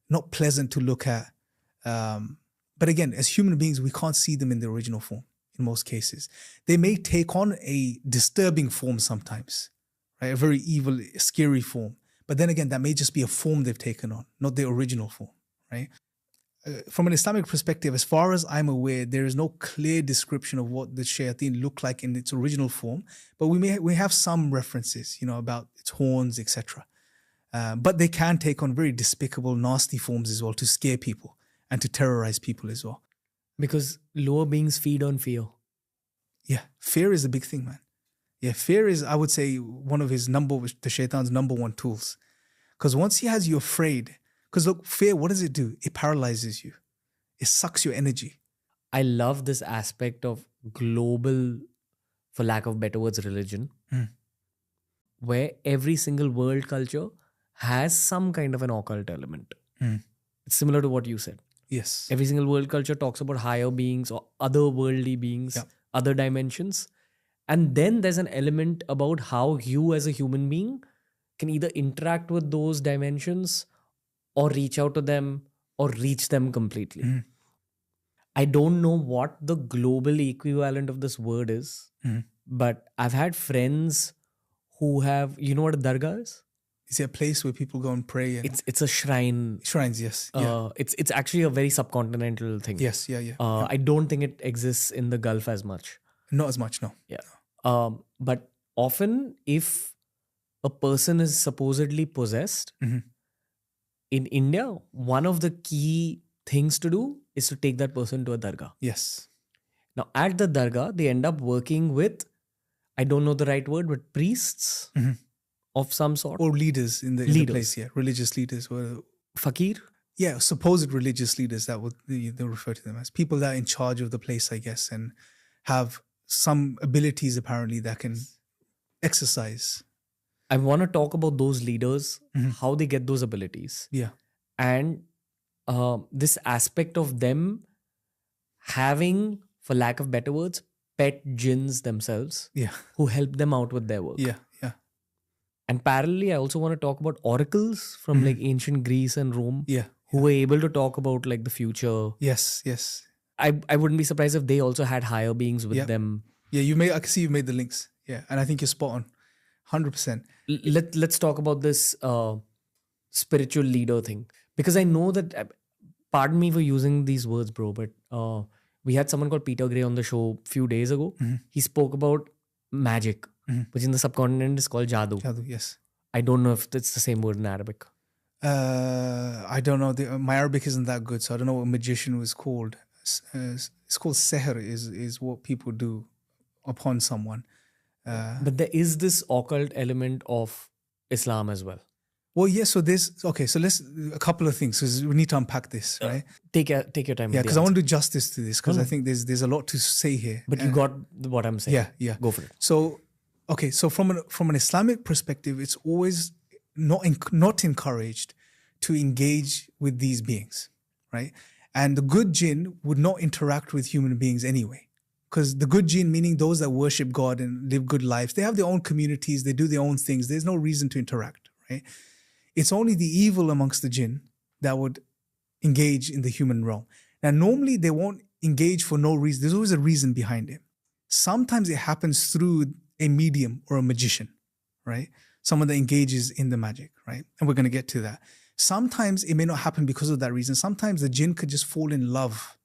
not pleasant to look at. But again, as human beings, we can't see them in the original form in most cases. They may take on a disturbing form sometimes, right? A very evil, scary form. But then again, that may just be a form they've taken on, not their original form, right? From an Islamic perspective, as far as I'm aware, there is no clear description of what the shayateen look like in its original form. But we have some references, about its horns, etc. But they can take on very despicable, nasty forms as well to scare people and to terrorize people as well. Because lower beings feed on fear. Yeah, fear is a big thing, man. Yeah, fear is, I would say, one of the shaitan's number one tools. Because once he has you afraid, because look, fear, what does it do? It paralyzes you. It sucks your energy. I love this aspect of global, for lack of better words, religion, where every single world culture has some kind of an occult element. It's similar to what you said. Yes. Every single world culture talks about higher beings or otherworldly beings, other dimensions. And then there's an element about how you as a human being can either interact with those dimensions or reach out to them or reach them completely. I don't know what the global equivalent of this word is, but I've had friends who have, you know what a dargah is? Is it a place where people go and pray? It's a shrine. Shrines, yes. It's actually a very subcontinental thing. Yes, yeah. I don't think it exists in the Gulf as much. Not as much, no. Yeah. But often if a person is supposedly possessed, in India, one of the key things to do is to take that person to a dargah. Yes. Now, at the dargah, they end up working with, I don't know the right word, but priests of some sort. Or leaders in the place, yeah. Religious leaders. Fakir? Yeah, supposed religious leaders, they refer to them as. People that are in charge of the place, I guess, and have some abilities apparently that can exercise. I want to talk about those leaders, how they get those abilities. Yeah. And this aspect of them having, for lack of better words, pet jinns themselves, who help them out with their work. Yeah. And parallelly, I also want to talk about oracles from like ancient Greece and Rome, who were able to talk about like the future. Yes. I wouldn't be surprised if they also had higher beings with them. Yeah, I can see you've made the links. Yeah, and I think you're spot on, 100%. Let's talk about this spiritual leader thing, because I know that. Pardon me for using these words, bro, but we had someone called Peter Gray on the show a few days ago. He spoke about magic, which in the subcontinent is called jadoo. Jadoo, yes. I don't know if it's the same word in Arabic. I don't know. My Arabic isn't that good, so I don't know what magician was called. It's called sihr, is what people do upon someone. But there is this occult element of Islam as well. Well, yes. So let's a couple of things, because we need to unpack this, right? Take your time. Yeah, because I want to do justice to this, because I think there's a lot to say here. But you got what I'm saying. Yeah. Go for it. So from an Islamic perspective, it's always not encouraged to engage with these beings, right? And the good jinn would not interact with human beings anyway. Because the good jinn, meaning those that worship God and live good lives, they have their own communities, they do their own things. There's no reason to interact, right? It's only the evil amongst the jinn that would engage in the human realm. Now, normally they won't engage for no reason. There's always a reason behind it. Sometimes it happens through a medium or a magician, right? Someone that engages in the magic, right? And we're going to get to that. Sometimes it may not happen because of that reason. Sometimes the jinn could just fall in love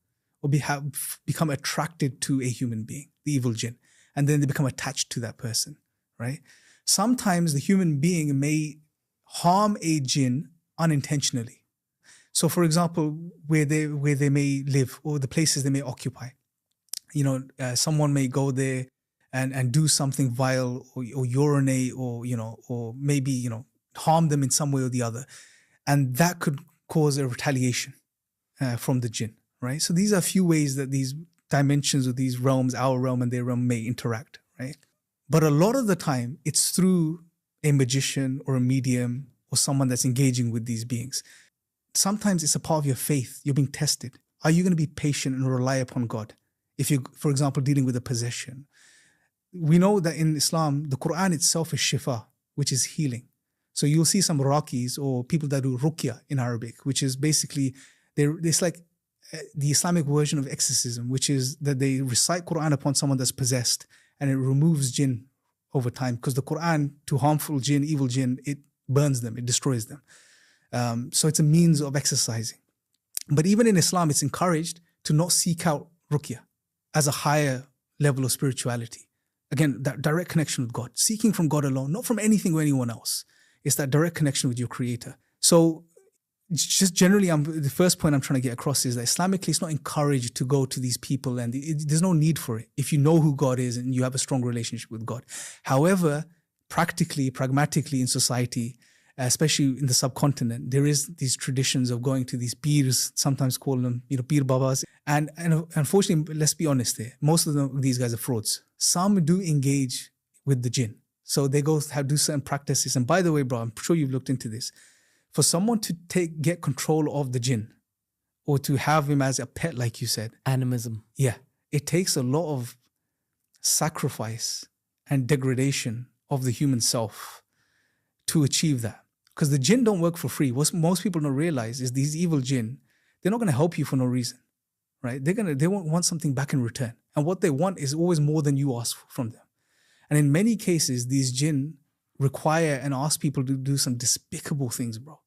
or become attracted to a human being, the evil jinn, and then they become attached to that person, right? Sometimes the human being may harm a jinn unintentionally. So, for example, where they may live or the places they may occupy, someone may go there and do something vile or urinate or maybe harm them in some way or the other, and that could cause a retaliation from the jinn, right? So these are a few ways that these dimensions of these realms, our realm and their realm, may interact, right? But a lot of the time, it's through a magician or a medium or someone that's engaging with these beings. Sometimes it's a part of your faith. You're being tested. Are you going to be patient and rely upon God? If you're, for example, dealing with a possession. We know that in Islam, the Quran itself is shifa, which is healing. So you'll see some Raqis or people that do ruqya in Arabic, which is basically, it's like the Islamic version of exorcism, which is that they recite Quran upon someone that's possessed and it removes jinn over time. Because the Quran, to harmful jinn, evil jinn, it burns them, it destroys them. So it's a means of exercising. But even in Islam, it's encouraged to not seek out ruqya as a higher level of spirituality. Again, that direct connection with God, seeking from God alone, not from anything or anyone else. It's that direct connection with your creator. So just generally, the first point I'm trying to get across is that Islamically, it's not encouraged to go to these people, and there's no need for it if you know who God is and you have a strong relationship with God. However, practically, pragmatically in society, especially in the subcontinent, there is these traditions of going to these peers, sometimes call them, peer babas. And unfortunately, let's be honest here, most of these guys are frauds. Some do engage with the jinn. So they go do certain practices. And by the way, bro, I'm sure you've looked into this. For someone to get control of the jinn or to have him as a pet, like you said. Animism. Yeah. It takes a lot of sacrifice and degradation of the human self to achieve that. Because the jinn don't work for free. What most people don't realize is these evil jinn, they're not going to help you for no reason, right? They want something back in return. And what they want is always more than you ask from them. And in many cases, these jinn require and ask people to do some despicable things, bro.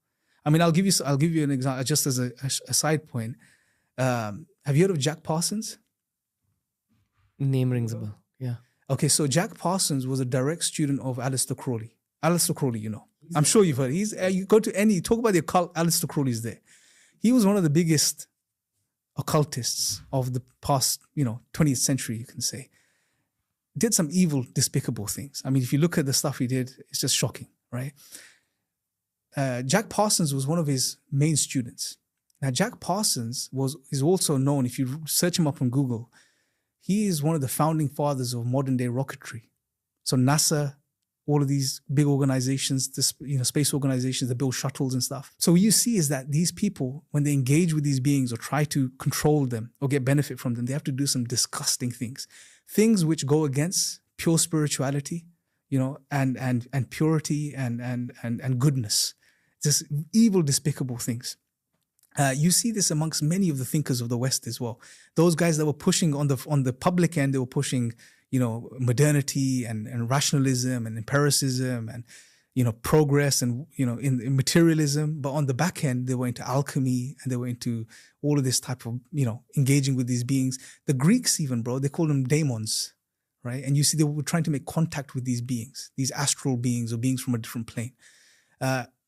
I mean, I'll give you an example, just as a side point. Have you heard of Jack Parsons? Name rings a bell, yeah. Okay, so Jack Parsons was a direct student of Aleister Crowley. Aleister Crowley, I'm sure you've heard. You go to you talk about the occult, Aleister Crowley's there. He was one of the biggest occultists of the past, 20th century, you can say. Did some evil, despicable things. I mean, if you look at the stuff he did, it's just shocking, right? Jack Parsons was one of his main students. Now, Jack Parsons is also known, if you search him up on Google, he is one of the founding fathers of modern day rocketry. So NASA, all of these big organizations, space organizations that build shuttles and stuff. So what you see is that these people, when they engage with these beings or try to control them or get benefit from them, they have to do some disgusting things. Things which go against pure spirituality, and purity and goodness. Just evil, despicable things. You see this amongst many of the thinkers of the West as well. Those guys that were pushing on the public end, they were pushing, modernity and rationalism and empiricism and, progress and, in materialism. But on the back end, they were into alchemy and they were into all of this type of, engaging with these beings. The Greeks even, bro, they called them daemons, right? And you see they were trying to make contact with these beings, these astral beings or beings from a different plane.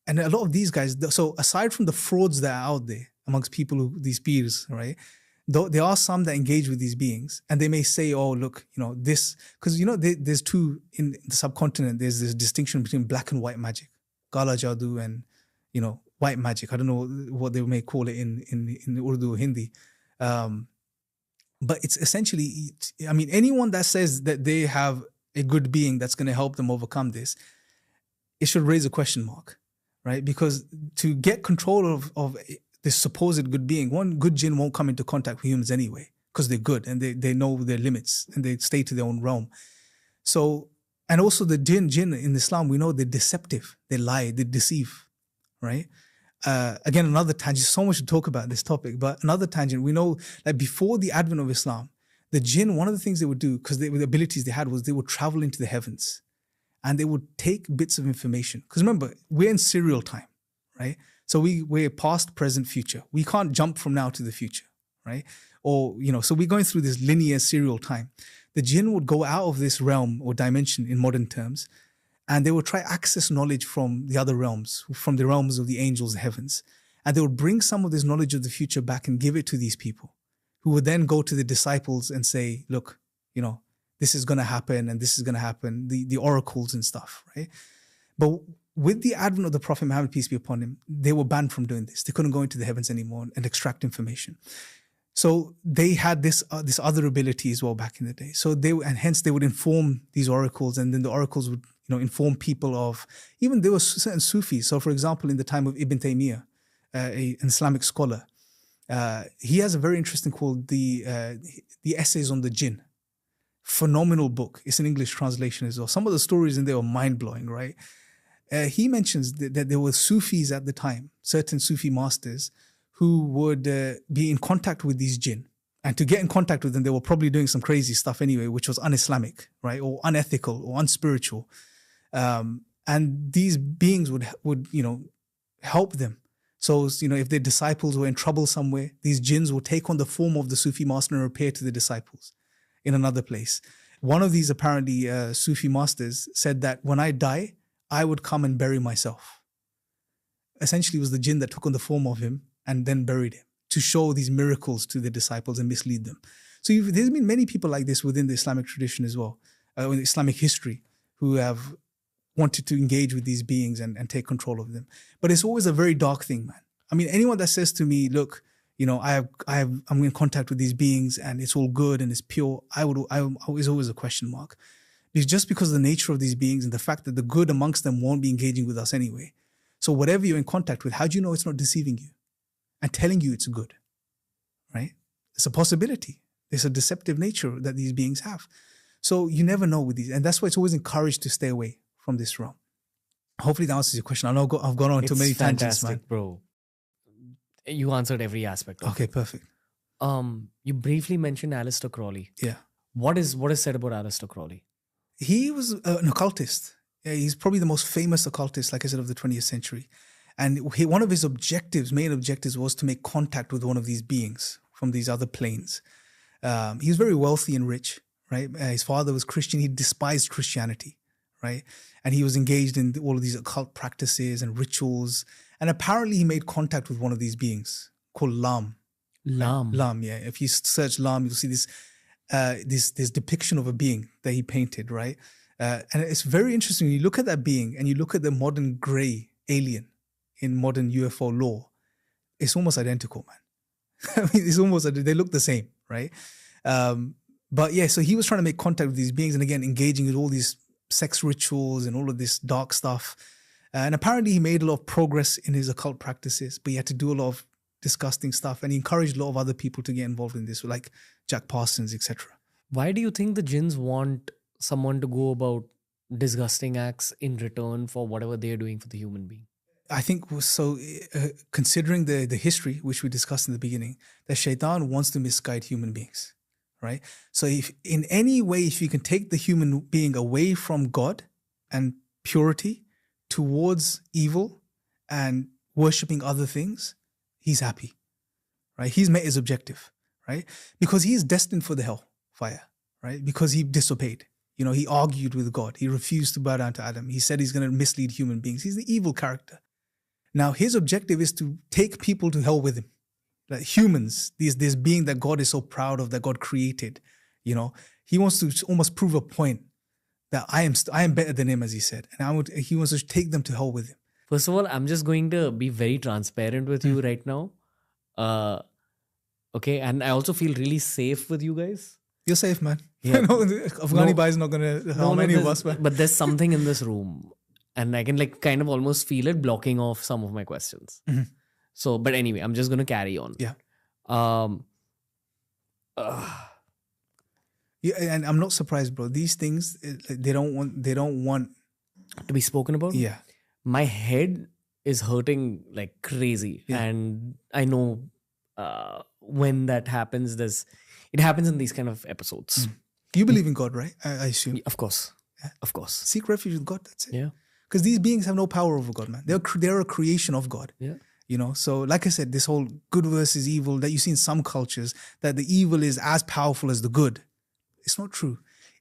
And a lot of these guys, so aside from the frauds that are out there amongst people, these peers, right? Though there are some that engage with these beings and they may say, oh, look, this, because, there's two in the subcontinent, there's this distinction between black and white magic, Kala Jadoo and, white magic. I don't know what they may call it in Urdu or Hindi. But it's essentially, anyone that says that they have a good being that's going to help them overcome this, it should raise a question mark. Right? Because to get control of this supposed good being, one good jinn won't come into contact with humans anyway, because they're good and they know their limits and they stay to their own realm. So, and also the jinn in Islam, we know they're deceptive, they lie, they deceive, right? Again, another tangent, so much to talk about this topic, but another tangent, we know that before the advent of Islam, the jinn, one of the things they would do, because the abilities they had was they would travel into the heavens. And they would take bits of information. Because remember, we're in serial time, right? So we're past, present, future. We can't jump from now to the future, right? Or, so we're going through this linear serial time. The jinn would go out of this realm or dimension in modern terms, and they would try access knowledge from the other realms, from the realms of the angels, the heavens. And they would bring some of this knowledge of the future back and give it to these people, who would then go to the disciples and say, look, this is going to happen and this is going to happen, the oracles and stuff, right? But with the advent of the Prophet Muhammad, peace be upon him, they were banned from doing this. They couldn't go into the heavens anymore and extract information. So they had this other ability as well back in the day. So hence they would inform these oracles, and then the oracles would inform people of, even there were certain Sufis. So for example, in the time of Ibn Taymiyyah, an Islamic scholar, he has a very interesting called the Essays on the Jinn. Phenomenal book. It's an English translation as well. Some of the stories in there are mind-blowing, right? He mentions that there were Sufis at the time, certain Sufi masters, who would be in contact with these jinn. And to get in contact with them, they were probably doing some crazy stuff anyway, which was un-Islamic, right? Or unethical or unspiritual. And these beings would help them. So, if their disciples were in trouble somewhere, these jinns would take on the form of the Sufi master and appear to the disciples in another place. One of these apparently Sufi masters said that when I die, I would come and bury myself. Essentially, it was the jinn that took on the form of him and then buried him to show these miracles to the disciples and mislead them. So there's been many people like this within the Islamic tradition as well, in Islamic history, who have wanted to engage with these beings and take control of them. But it's always a very dark thing, man. I mean, anyone that says to me, look, I'm in contact with these beings and it's all good and it's pure, is always a question mark. It's just because of the nature of these beings and the fact that the good amongst them won't be engaging with us anyway. So whatever you're in contact with, how do you know it's not deceiving you and telling you it's good, right? It's a possibility. There's a deceptive nature that these beings have. So you never know with these. And that's why it's always encouraged to stay away from this realm. Hopefully that answers your question. I know I've gone on to many tangents, man. Bro. You answered every aspect of it. Okay, perfect. You briefly mentioned Aleister Crowley. Yeah. What is said about Aleister Crowley? He was an occultist. Yeah, he's probably the most famous occultist, like I said, of the 20th century. And one of his main objectives was to make contact with one of these beings from these other planes. He was very wealthy and rich, right? His father was Christian. He despised Christianity, right? And he was engaged in all of these occult practices and rituals. And apparently he made contact with one of these beings called Lam. Lam, yeah. If you search Lam, you'll see this depiction of a being that he painted, right? And it's very interesting. When you look at that being and you look at the modern grey alien in modern UFO lore, it's almost identical, man. I mean, they look the same, right? But yeah, so he was trying to make contact with these beings and again, engaging with all these sex rituals and all of this dark stuff. And apparently he made a lot of progress in his occult practices, but he had to do a lot of disgusting stuff. And he encouraged a lot of other people to get involved in this, like Jack Parsons, etc. Why do you think the jinns want someone to go about disgusting acts in return for whatever they're doing for the human being? I think so, considering the history, which we discussed in the beginning, that shaitan wants to misguide human beings, right? So if in any way, if you can take the human being away from God and purity towards evil and worshipping other things, he's happy, right? He's met his objective, right? Because he's destined for the hellfire, right? Because he disobeyed. He argued with God. He refused to bow down to Adam. He said he's going to mislead human beings. He's the evil character. Now, his objective is to take people to hell with him. Like humans, this being that God is so proud of, that God created, he wants to almost prove a point that I am better than him, as he said. And he wants to take them to hell with him. First of all, I'm just going to be very transparent with you right now. Okay, and I also feel really safe with you guys. You're safe, man. Yeah. Afghani Bhai is not going to harm any of us, man. But there's something in this room. And I can kind of almost feel it blocking off some of my questions. Mm-hmm. So, but anyway, I'm just going to carry on. Yeah. Yeah, and I'm not surprised, bro. These things, they don't want to be spoken about. Yeah. My head is hurting like crazy. Yeah. And I know when that happens, it happens in these kind of episodes. You believe in God, right? I assume. Of course. Yeah. Of course. Seek refuge with God, that's it. Yeah. Because these beings have no power over God, man. They're a creation of God. Yeah. So like I said, this whole good versus evil that you see in some cultures, that the evil is as powerful as the good. It's not true.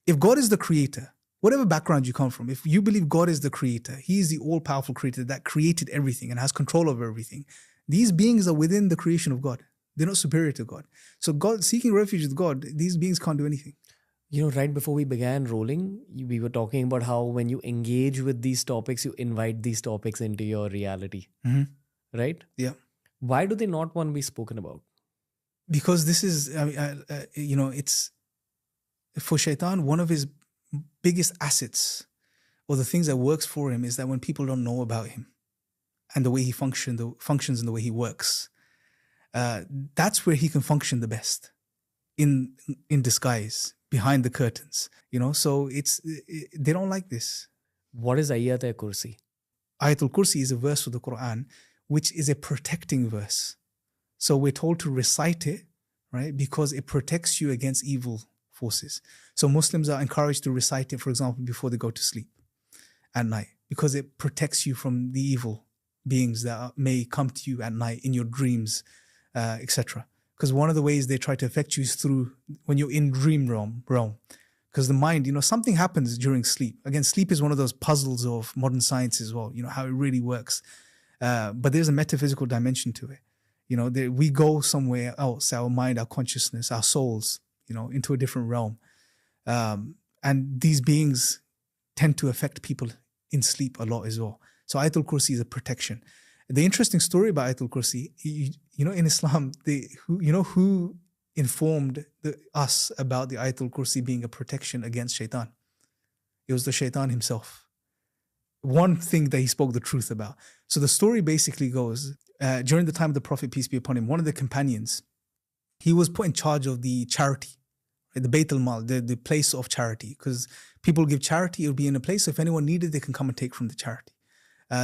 If God is the creator, whatever background you come from, if you believe God is the creator, he is the all-powerful creator that created everything and has control over everything. These beings are within the creation of God. They're not superior to God. So God, seeking refuge with God, these beings can't do anything. Right before we began rolling, we were talking about how when you engage with these topics, you invite these topics into your reality. Mm-hmm. Right? Yeah. Why do they not want to be spoken about? Because this is, it's for shaitan, one of his biggest assets or the things that works for him is that when people don't know about him and the way he functions and the way he works, that's where he can function the best, in disguise, behind the curtains, so they don't like this. What is Ayatul Kursi? Ayatul Kursi is a verse of the Quran which is a protecting verse. So we're told to recite it, right? Because it protects you against evil forces. So Muslims are encouraged to recite it, for example, before they go to sleep at night, because it protects you from the evil beings that may come to you at night in your dreams, etc. Because one of the ways they try to affect you is through when you're in dream realm. Because the mind, something happens during sleep. Again, sleep is one of those puzzles of modern science as well, how it really works. But there's a metaphysical dimension to it. We go somewhere else, our mind, our consciousness, our souls, into a different realm. And these beings tend to affect people in sleep a lot as well. So Ayatul Kursi is a protection. The interesting story about Ayatul Kursi, in Islam, who informed us about the Ayatul Kursi being a protection against shaitan? It was the shaitan himself. One thing that he spoke the truth about. So the story basically goes, during the time of the Prophet, peace be upon him, one of the companions, he was put in charge of the charity, right? The Bayt al-Mal, the place of charity. Because people give charity, it would be in a place, so if anyone needed, they can come and take from the charity.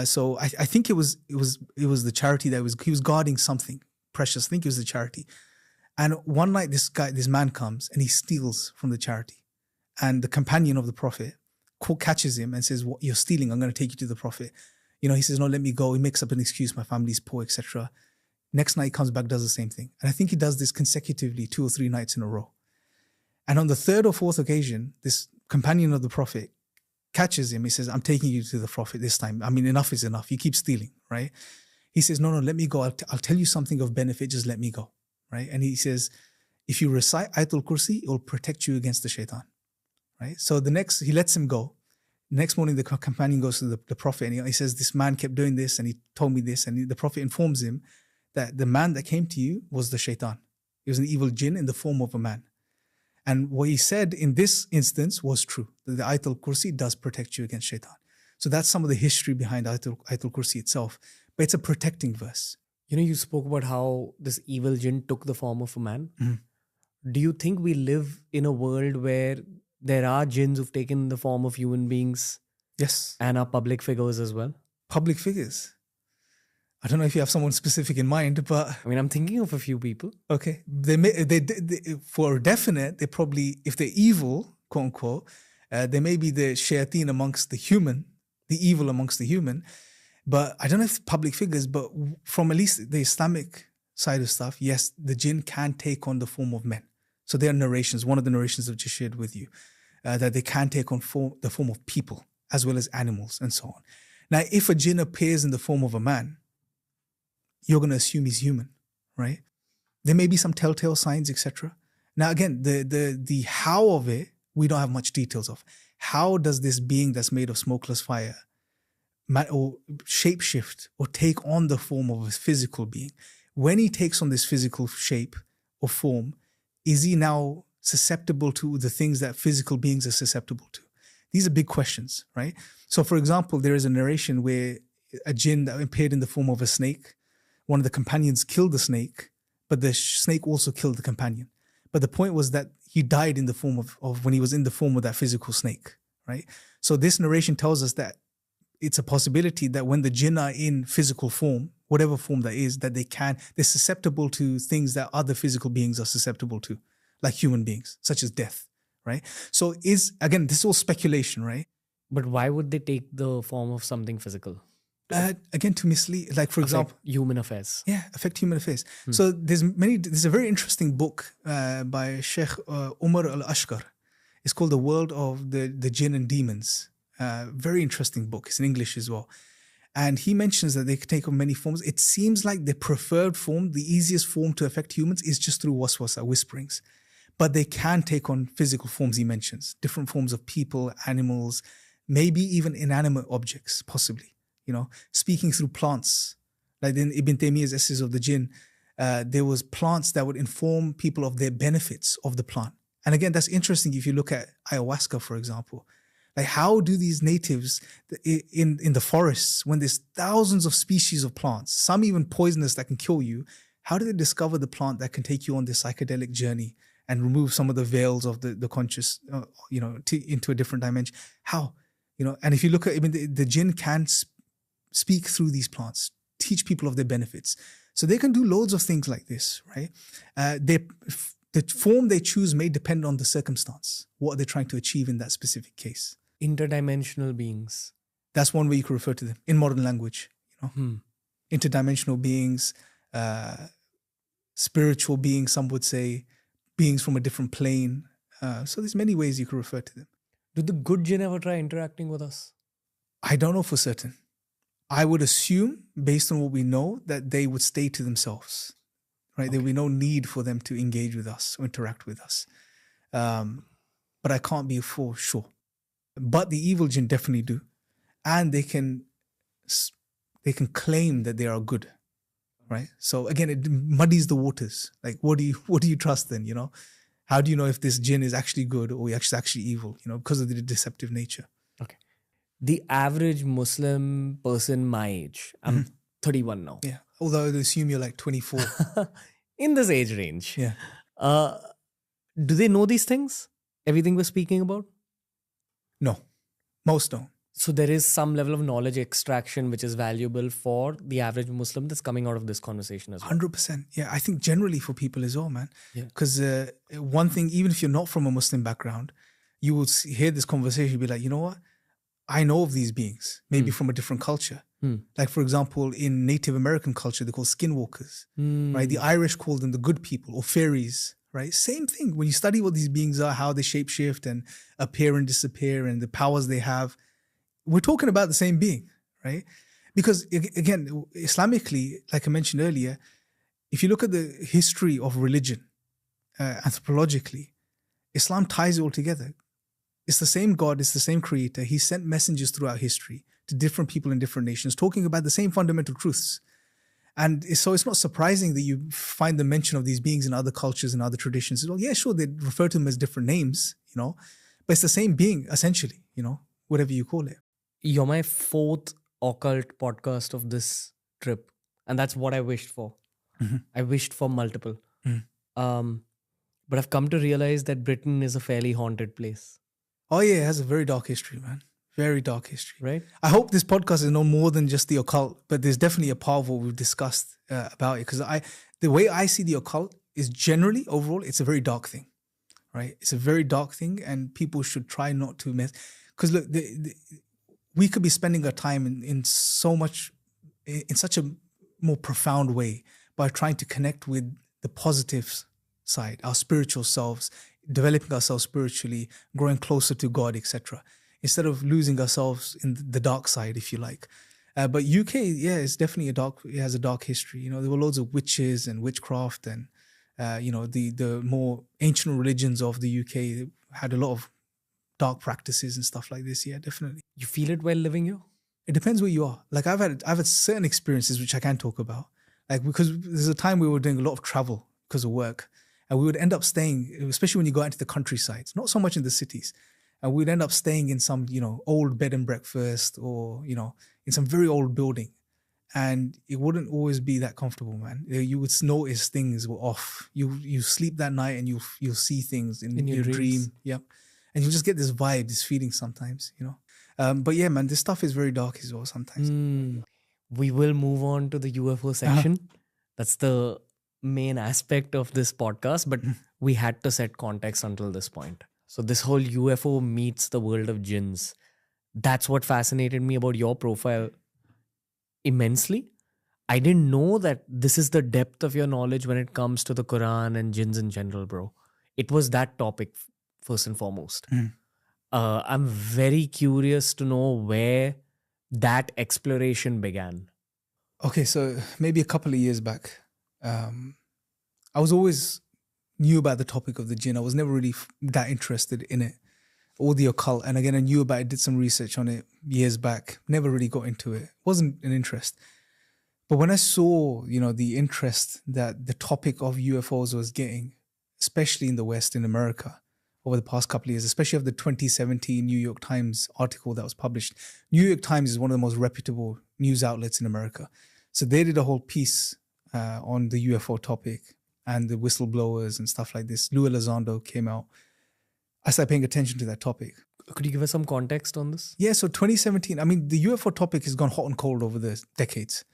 So I think it was the charity that he was guarding something precious. I think it was the charity. And one night this man comes and he steals from the charity. And the companion of the Prophet catches him and says, "What, you're stealing, I'm going to take you to the Prophet." He says, "No, let me go." He makes up an excuse, my family's poor, etc. Next night he comes back, does the same thing. And I think he does this consecutively 2 or 3 nights in a row. And on the 3rd or 4th occasion, this companion of the Prophet catches him. He says, "I'm taking you to the Prophet this time. I mean, enough is enough. You keep stealing," right? He says, no, let me go. I'll tell you something of benefit. Just let me go, right? And he says, if you recite Ayatul Kursi, it will protect you against the shaitan, right? So he lets him go. Next morning, the companion goes to the Prophet and he says, this man kept doing this and he told me this. And the Prophet informs him that the man that came to you was the shaitan. He was an evil jinn in the form of a man. And what he said in this instance was true. That the Ayatul Kursi does protect you against shaitan. So that's some of the history behind Ayatul Kursi itself. But it's a protecting verse. You spoke about how this evil jinn took the form of a man. Mm-hmm. Do you think we live in a world where there are jinns who've taken the form of human beings? Yes. And are public figures as well? Public figures? I don't know if you have someone specific in mind, but... I mean, I'm thinking of a few people. Okay. They for definite, they probably, if they're evil, quote unquote, they may be the shayateen amongst the human, the evil amongst the human. But I don't know if public figures, but from at least the Islamic side of stuff, yes, the jinn can take on the form of men. So there are narrations, one of the narrations I've just shared with you, that they can take on the form of people as well as animals and so on. Now, if a jinn appears in the form of a man, you're going to assume he's human, right? There may be some telltale signs, etc. Now, again, the how of it, we don't have much details of. How does this being that's made of smokeless fire or shapeshift or take on the form of a physical being? When he takes on this physical shape or form, is he now susceptible to the things that physical beings are susceptible to? These are big questions, right? So, for example, there is a narration where a jinn that appeared in the form of a snake, one of the companions killed the snake, but the snake also killed the companion. But the point was that he died in the form of when he was in the form of that physical snake, right? So this narration tells us that it's a possibility that when the jinn are in physical form, whatever form that is, that they're susceptible to things that other physical beings are susceptible to, like human beings, such as death, right? So again, this is all speculation, right? But why would they take the form of something physical? Again, to mislead, like for example, human affairs. Yeah, affect human affairs. So there's a very interesting book by Sheikh Umar al-Ashkar. It's called The World of the Jinn and Demons. Very interesting book. It's in English as well. And he mentions that they can take on many forms. It seems like the preferred form, the easiest form to affect humans is just through waswasa, whisperings. But they can take on physical forms, he mentions. Different forms of people, animals, maybe even inanimate objects, possibly. Speaking through plants. Like in Ibn Taymiyyah's Essays of the Jinn, there was plants that would inform people of their benefits of the plant. And again, that's interesting if you look at ayahuasca, for example. Like, how do these natives in the forests, when there's thousands of species of plants, some even poisonous that can kill you, how do they discover the plant that can take you on this psychedelic journey and remove some of the veils of the conscious, into a different dimension? How? And if you look at, I mean, the jinn can speak through these plants, teach people of their benefits. So they can do loads of things like this, right? The form they choose may depend on the circumstance. What are they trying to achieve in that specific case? Interdimensional beings. That's one way you could refer to them in modern language. Interdimensional beings, spiritual beings, some would say, beings from a different plane. So there's many ways you could refer to them. Do the good jinn ever try interacting with us? I don't know for certain. I would assume, based on what we know, that they would stay to themselves. Right? Okay. There would be no need for them to engage with us or interact with us. But I can't be for sure. But the evil jinn definitely do. And they can claim that they are good. Right? So again, it muddies the waters. Like, what do you trust then, How do you know if this jinn is actually good or actually evil, because of the deceptive nature? Okay. The average Muslim person my age, I'm 31 now. Yeah. Although they assume you're like 24. In this age range. Yeah. Do they know these things? Everything we're speaking about? No. Most don't. So there is some level of knowledge extraction which is valuable for the average Muslim that's coming out of this conversation as well. 100%. Yeah, I think generally for people as well, man. Because one thing, even if you're not from a Muslim background, you will hear this conversation, you'll be like, you know what? I know of these beings, maybe from a different culture. Like, for example, in Native American culture, they're called skinwalkers, right? The Irish call them the good people or fairies, right? Same thing. When you study what these beings are, how they shapeshift and appear and disappear and the powers they have, we're talking about the same being, right? Because again, Islamically, like I mentioned earlier, if you look at the history of religion, anthropologically, Islam ties it all together. It's the same God, it's the same creator. He sent messengers throughout history to different people in different nations, talking about the same fundamental truths. And so it's not surprising that you find the mention of these beings in other cultures and other traditions. Well, yeah, sure, they refer to them as different names, but it's the same being, essentially, whatever you call it. You're my fourth occult podcast of this trip. And that's what I wished for. I wished for multiple. But I've come to realize that Britain is a fairly haunted place. Oh yeah, it has a very dark history, man. Very dark history. Right. I hope this podcast is no more than just the occult, but there's definitely a part of what we've discussed about it. Because the way I see the occult is generally, overall, it's a very dark thing, right? It's a very dark thing, and people should try not to mess. Because look, we could be spending our time in such a more profound way by trying to connect with the positive side, our spiritual selves, developing ourselves spiritually, growing closer to God, etc., instead of losing ourselves in the dark side, if you like. But UK, yeah, it's definitely it has a dark history. There were loads of witches and witchcraft, and the more ancient religions of the UK had a lot of dark practices and stuff like this. Yeah, definitely. You feel it while living here? It depends where you are. Like I've had certain experiences which I can talk about. Like, because there's a time we were doing a lot of travel because of work, and we would end up staying, especially when you go out into the countrysides, not so much in the cities. And we'd end up staying in some, old bed and breakfast or, in some very old building. And it wouldn't always be that comfortable, man. You would notice things were off. You sleep that night and you'll see things in your dream. Yep. And you just get this vibe, this feeling sometimes, But yeah, man, this stuff is very dark as well sometimes. We will move on to the UFO section. That's the main aspect of this podcast, but we had to set context until this point. So this whole UFO meets the world of jinns. That's what fascinated me about your profile immensely. I didn't know that this is the depth of your knowledge when it comes to the Quran and jinns in general, bro. It was that topic first and foremost. I'm very curious to know where that exploration began. Okay, so maybe a couple of years back, I was always knew about the topic of the jinn. I was never really that interested in it or the occult. And again, I knew about it, did some research on it years back, never really got into it. Wasn't an interest. But when I saw, the interest that the topic of UFOs was getting, especially in the West, in America, over the past couple of years, especially of the 2017 New York Times article that was published. New York Times is one of the most reputable news outlets in America. So they did a whole piece on the UFO topic and the whistleblowers and stuff like this. Lou Elizondo came out. I started paying attention to that topic. Could you give us some context on this? Yeah, so 2017, I mean, the UFO topic has gone hot and cold over the decades.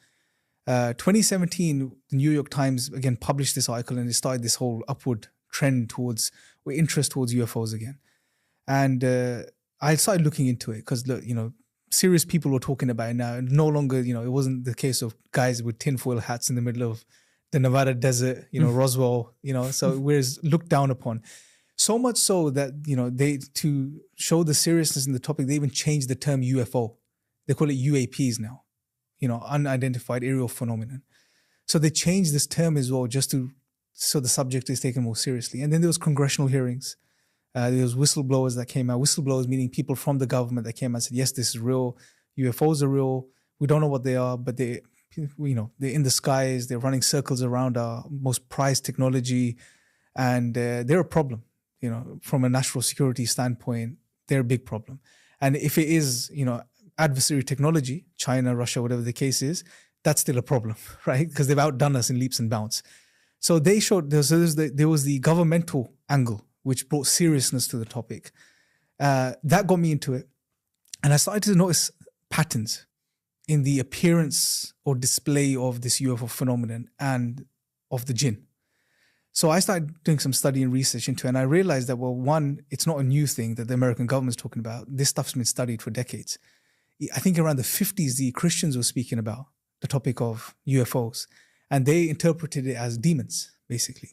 2017, the New York Times again published this article, and it started this whole upward trend towards, or interest towards UFOs again. And I started looking into it because, serious people were talking about it now. No longer, it wasn't the case of guys with tinfoil hats in the middle of the Nevada desert, Roswell, so we're looked down upon. So much so that, they, to show the seriousness in the topic, they even changed the term UFO. They call it UAPs now, unidentified aerial phenomenon. So they changed this term as well, so the subject is taken more seriously. And then there was congressional hearings. There was whistleblowers that came out. Whistleblowers meaning people from the government that came out and said, yes, this is real. UFOs are real. We don't know what they are, but they're in the skies. They're running circles around our most prized technology. And they're a problem. From a national security standpoint, they're a big problem. And if it is, adversary technology, China, Russia, whatever the case is, that's still a problem, right? Because they've outdone us in leaps and bounds. So they showed, there was the governmental angle, which brought seriousness to the topic. That got me into it. And I started to notice patterns in the appearance or display of this UFO phenomenon and of the jinn. So I started doing some study and research into it, and I realized that, well, one, it's not a new thing that the American government's talking about. This stuff's been studied for decades. I think around the 50s, the Christians were speaking about the topic of UFOs, and they interpreted it as demons, basically.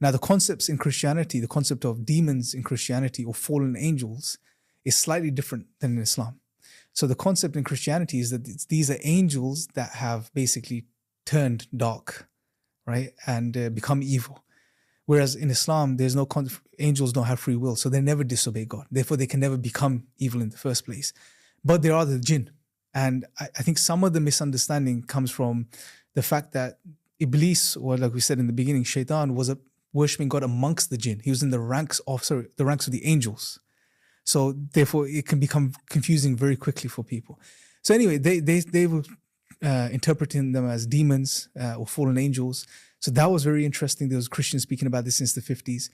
Now, the concepts in Christianity, the concept of demons in Christianity or fallen angels is slightly different than in Islam. So the concept in Christianity is that these are angels that have basically turned dark, right, and become evil. Whereas in Islam, there's no angels don't have free will, so they never disobey God. Therefore, they can never become evil in the first place. But there are the jinn. And I think some of the misunderstanding comes from the fact that Iblis, or like we said in the beginning, Shaitan, was worshipping God amongst the jinn. He was in the ranks of the angels. So therefore, it can become confusing very quickly for people. So anyway, they were interpreting them as demons or fallen angels. So that was very interesting. There was Christians speaking about this since the 50s.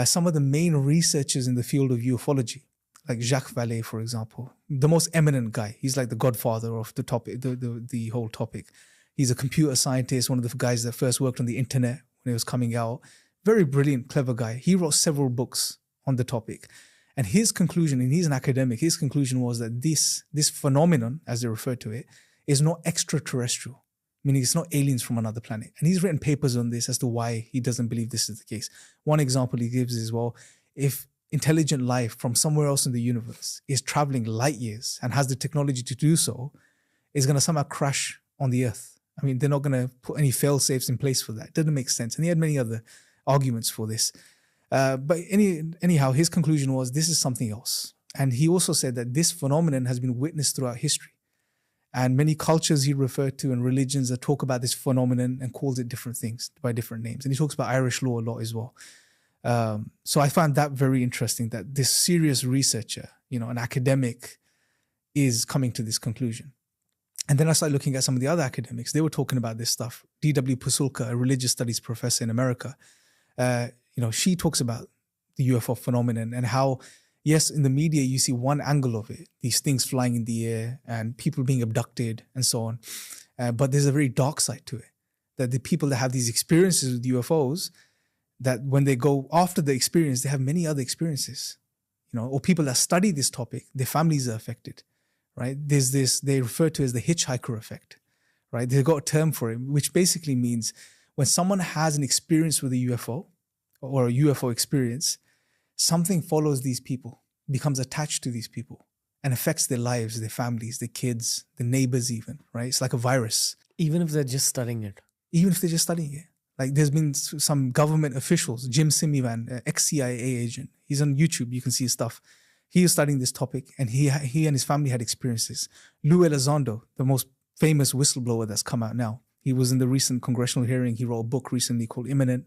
Some of the main researchers in the field of ufology, like Jacques Vallée, for example, the most eminent guy. He's like the godfather of the topic, the whole topic. He's a computer scientist, one of the guys that first worked on the internet when it was coming out. Very brilliant, clever guy. He wrote several books on the topic. And his conclusion, and he's an academic, his conclusion was that this phenomenon, as they refer to it, is not extraterrestrial, meaning it's not aliens from another planet. And he's written papers on this as to why he doesn't believe this is the case. One example he gives is, well, if intelligent life from somewhere else in the universe is traveling light years and has the technology to do so, is going to somehow crash on the Earth. I mean, they're not going to put any fail-safes in place for that. It doesn't make sense. And he had many other arguments for this. But anyhow, his conclusion was this is something else. And he also said that this phenomenon has been witnessed throughout history. And many cultures he referred to and religions that talk about this phenomenon and calls it different things by different names. And he talks about Irish law a lot as well. So I found that very interesting, that this serious researcher, an academic, is coming to this conclusion. And then I started looking at some of the other academics. They were talking about this stuff. D.W. Pasulka, a religious studies professor in America, she talks about the UFO phenomenon and how, yes, in the media, you see one angle of it, these things flying in the air and people being abducted and so on. But there's a very dark side to it, that the people that have these experiences with UFOs, that when they go after the experience, they have many other experiences, or people that study this topic, their families are affected, right? There's this, they refer to as the hitchhiker effect, right? They've got a term for it, which basically means when someone has an experience with a UFO or a UFO experience, something follows these people, becomes attached to these people and affects their lives, their families, their kids, the neighbors even, right? It's like a virus. Even if they're just studying it. Even if they're just studying it. Like there's been some government officials, Jim Simivan, ex-CIA agent. He's on YouTube. You can see his stuff. He was studying this topic and he and his family had experiences. Lou Elizondo, the most famous whistleblower that's come out now, He was in the recent congressional hearing. He wrote a book recently called Imminent.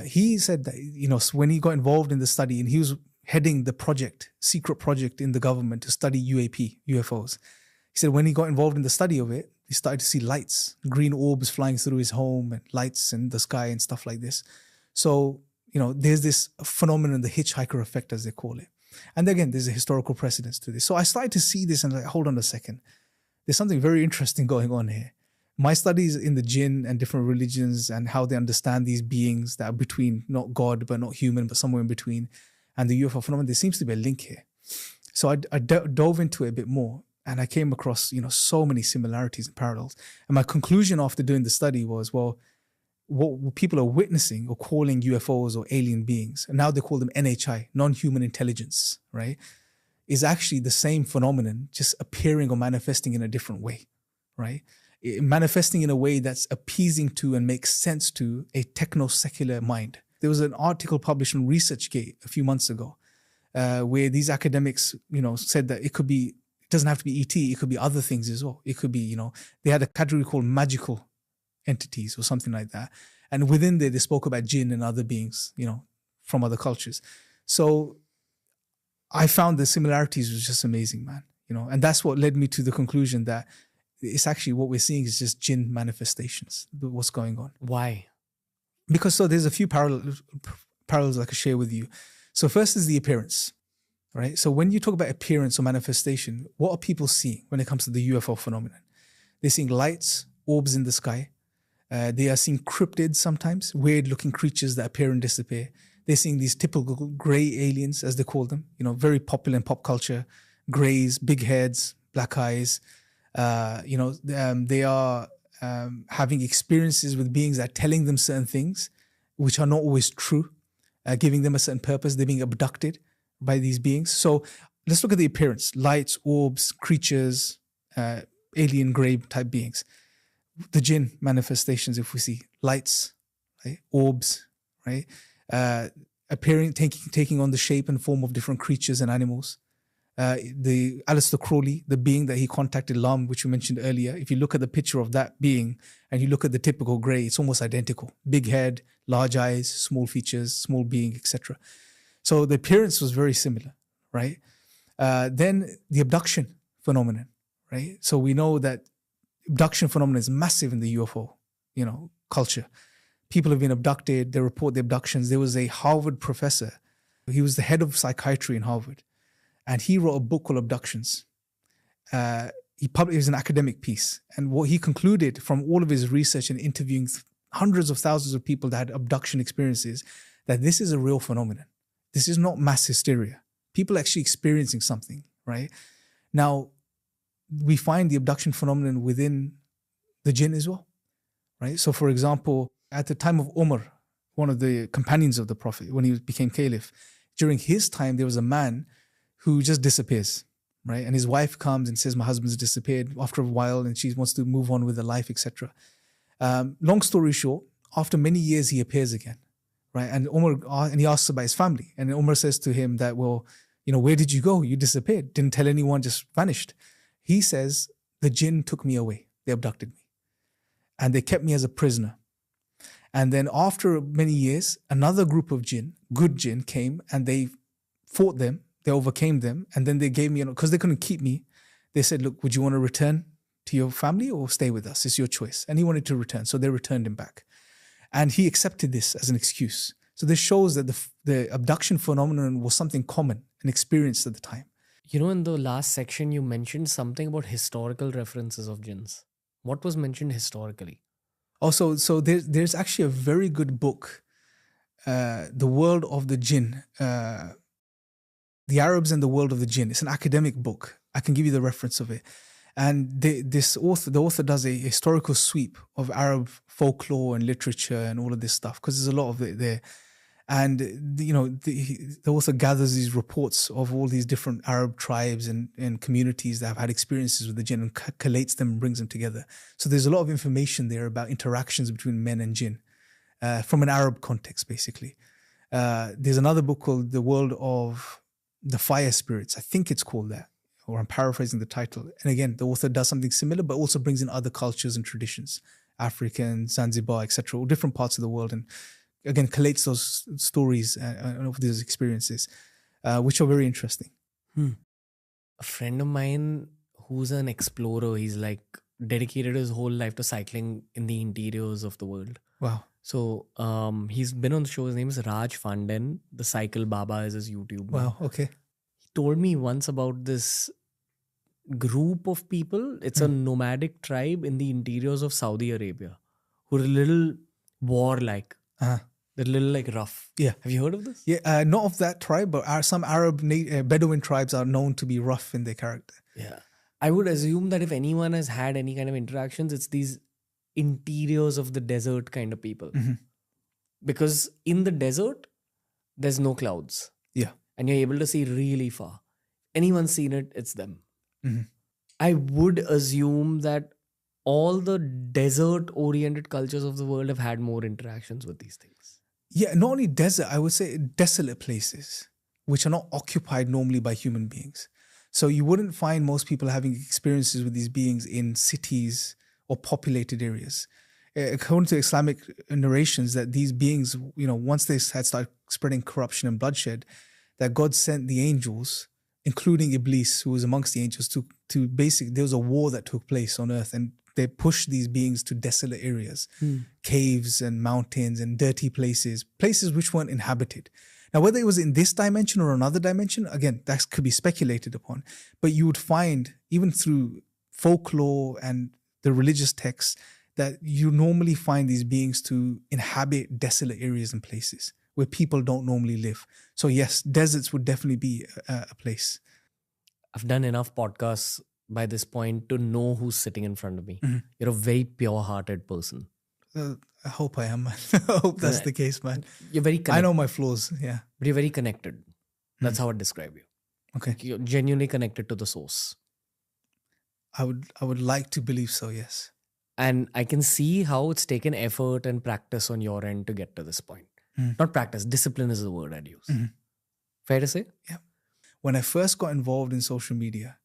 He said that, you know, when he got involved in the study, and he was heading the project, secret project in the government to study UFOs. He said when he got involved in the study of it, he started to see lights, green orbs flying through his home and lights in the sky and stuff like this. So, you know, there's this phenomenon, the hitchhiker effect, as they call it. And again, there's a historical precedence to this. So I started to see this and like, hold on a second. There's something very interesting going on here. My studies in the jinn and different religions and how they understand these beings that are between not God, but not human, but somewhere in between, and the UFO phenomenon, there seems to be a link here. So I dove into it a bit more, and I came across, you know, so many similarities and parallels. And my conclusion after doing the study was, well, what people are witnessing or calling UFOs or alien beings, and now they call them NHI, non-human intelligence, right, is actually the same phenomenon, just appearing or manifesting in a different way, right? Manifesting in a way that's appeasing to and makes sense to a techno-secular mind. There was an article published on ResearchGate a few months ago where these academics, you know, said that it doesn't have to be ET, it could be other things as well. It could be, you know, they had a category called magical entities or something like that. And within there, they spoke about jinn and other beings, you know, from other cultures. So I found the similarities was just amazing, man. You know, and that's what led me to the conclusion that it's actually what we're seeing is just jinn manifestations, what's going on. Why? Because so there's a few parallels I could share with you. So first is the appearance, right? So when you talk about appearance or manifestation, what are people seeing when it comes to the UFO phenomenon? They're seeing lights, orbs in the sky. They are seeing cryptids sometimes, weird-looking creatures that appear and disappear. They're seeing these typical grey aliens, as they call them, you know, very popular in pop culture, greys, big heads, black eyes. You know, they are having experiences with beings that are telling them certain things, which are not always true, giving them a certain purpose. They're being abducted by these beings. So let's look at the appearance: lights, orbs, creatures, alien grey type beings. The jinn manifestations, if we see lights, right? Orbs, right? Appearing, taking on the shape and form of different creatures and animals. The Aleister Crowley, the being that he contacted, Lam, which we mentioned earlier, if you look at the picture of that being and you look at the typical grey, it's almost identical. Big head, large eyes, small features, small being, etc. So the appearance was very similar, right? Then the abduction phenomenon, right? So we know that abduction phenomenon is massive in the UFO, you know, culture. People have been abducted. They report the abductions. There was a Harvard professor. He was the head of psychiatry in Harvard. And he wrote a book called Abductions. It was an academic piece. And what he concluded from all of his research and interviewing hundreds of thousands of people that had abduction experiences, that this is a real phenomenon. This is not mass hysteria. People are actually experiencing something, right? Now, we find the abduction phenomenon within the jinn as well, right? So, for example, at the time of Umar, one of the companions of the Prophet, when he became caliph, during his time, there was a man who just disappears, right? And his wife comes and says, my husband's disappeared after a while and she wants to move on with her life, etc. Long story short, after many years, he appears again, right? And he asks about his family. And Umar says to him that, well, you know, where did you go? You disappeared. Didn't tell anyone, just vanished. He says, the jinn took me away. They abducted me. And they kept me as a prisoner. And then after many years, another group of jinn, good jinn, came and they fought them. They overcame them. And then they gave me, because they couldn't keep me, they said, look, would you want to return to your family or stay with us? It's your choice. And he wanted to return. So they returned him back. And he accepted this as an excuse. So this shows that the abduction phenomenon was something common and experienced at the time. You know, in the last section, you mentioned something about historical references of jinns. What was mentioned historically? Also, so there's actually a very good book, The World of the Jinn, The Arabs and the World of the Jinn. It's an academic book. I can give you the reference of it. And the author does a historical sweep of Arab folklore and literature and all of this stuff, because there's a lot of it there. And, you know, the author gathers these reports of all these different Arab tribes and communities that have had experiences with the jinn and collates them and brings them together. So there's a lot of information there about interactions between men and jinn from an Arab context, basically. There's another book called The World of the Fire Spirits. I think it's called that, or I'm paraphrasing the title. And again, the author does something similar, but also brings in other cultures and traditions Africa and Zanzibar, etc., all different parts of the world, and again collates those stories of these experiences, which are very interesting. A friend of mine who's an explorer, he's like dedicated his whole life to cycling in the interiors of the world. Wow. So he's been on the show. His name is Raj Fanden. The Cycle Baba is his YouTube name. Wow, okay. He told me once about this group of people. It's a nomadic tribe in the interiors of Saudi Arabia who are a little warlike. They're a little like rough. Yeah. Have you heard of this? Yeah, not of that tribe, but some Arab Bedouin tribes are known to be rough in their character. Yeah. I would assume that if anyone has had any kind of interactions, it's these interiors of the desert kind of people. Because in the desert, there's no clouds. Yeah. And you're able to see really far. Anyone's seen it, it's them. I would assume that all the desert-oriented cultures of the world have had more interactions with these things. Yeah, not only desert, I would say desolate places, which are not occupied normally by human beings. So you wouldn't find most people having experiences with these beings in cities or populated areas. According to Islamic narrations, that these beings, once they had started spreading corruption and bloodshed, that God sent the angels, including Iblis, who was amongst the angels, to basically, there was a war that took place on earth, and they pushed these beings to desolate areas, caves and mountains and dirty places which weren't inhabited. Now, whether it was in this dimension or another dimension, again, that could be speculated upon. But you would find, even through folklore and the religious texts, that you normally find these beings to inhabit desolate areas and places where people don't normally live. So yes, deserts would definitely be a place. I've done enough podcasts by this point to know who's sitting in front of me. You're a very pure-hearted person. I hope I am, man. I hope that's the case, man. You're very connected. I know my flaws, yeah. But you're very connected. That's how I'd describe you. Okay. You're genuinely connected to the source. I would like to believe so, yes. And I can see how it's taken effort and practice on your end to get to this point. Not practice, discipline is the word I'd use. Fair to say? Yeah. When I first got involved in social media,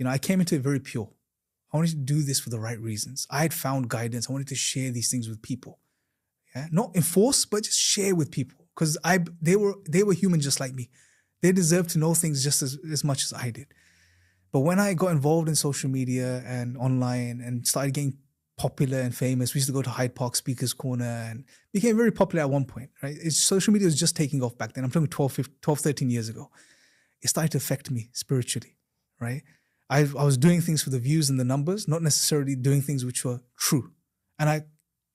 I came into it very pure. I wanted to do this for the right reasons. I had found guidance. I wanted to share these things with people. Yeah? Not enforce, but just share with people. Because they were human just like me. They deserved to know things just as much as I did. But when I got involved in social media and online and started getting popular and famous, we used to go to Hyde Park Speaker's Corner and became very popular at one point, right? Social media was just taking off back then. I'm talking 12, 13 years ago. It started to affect me spiritually, right? I was doing things for the views and the numbers, not necessarily doing things which were true. And I,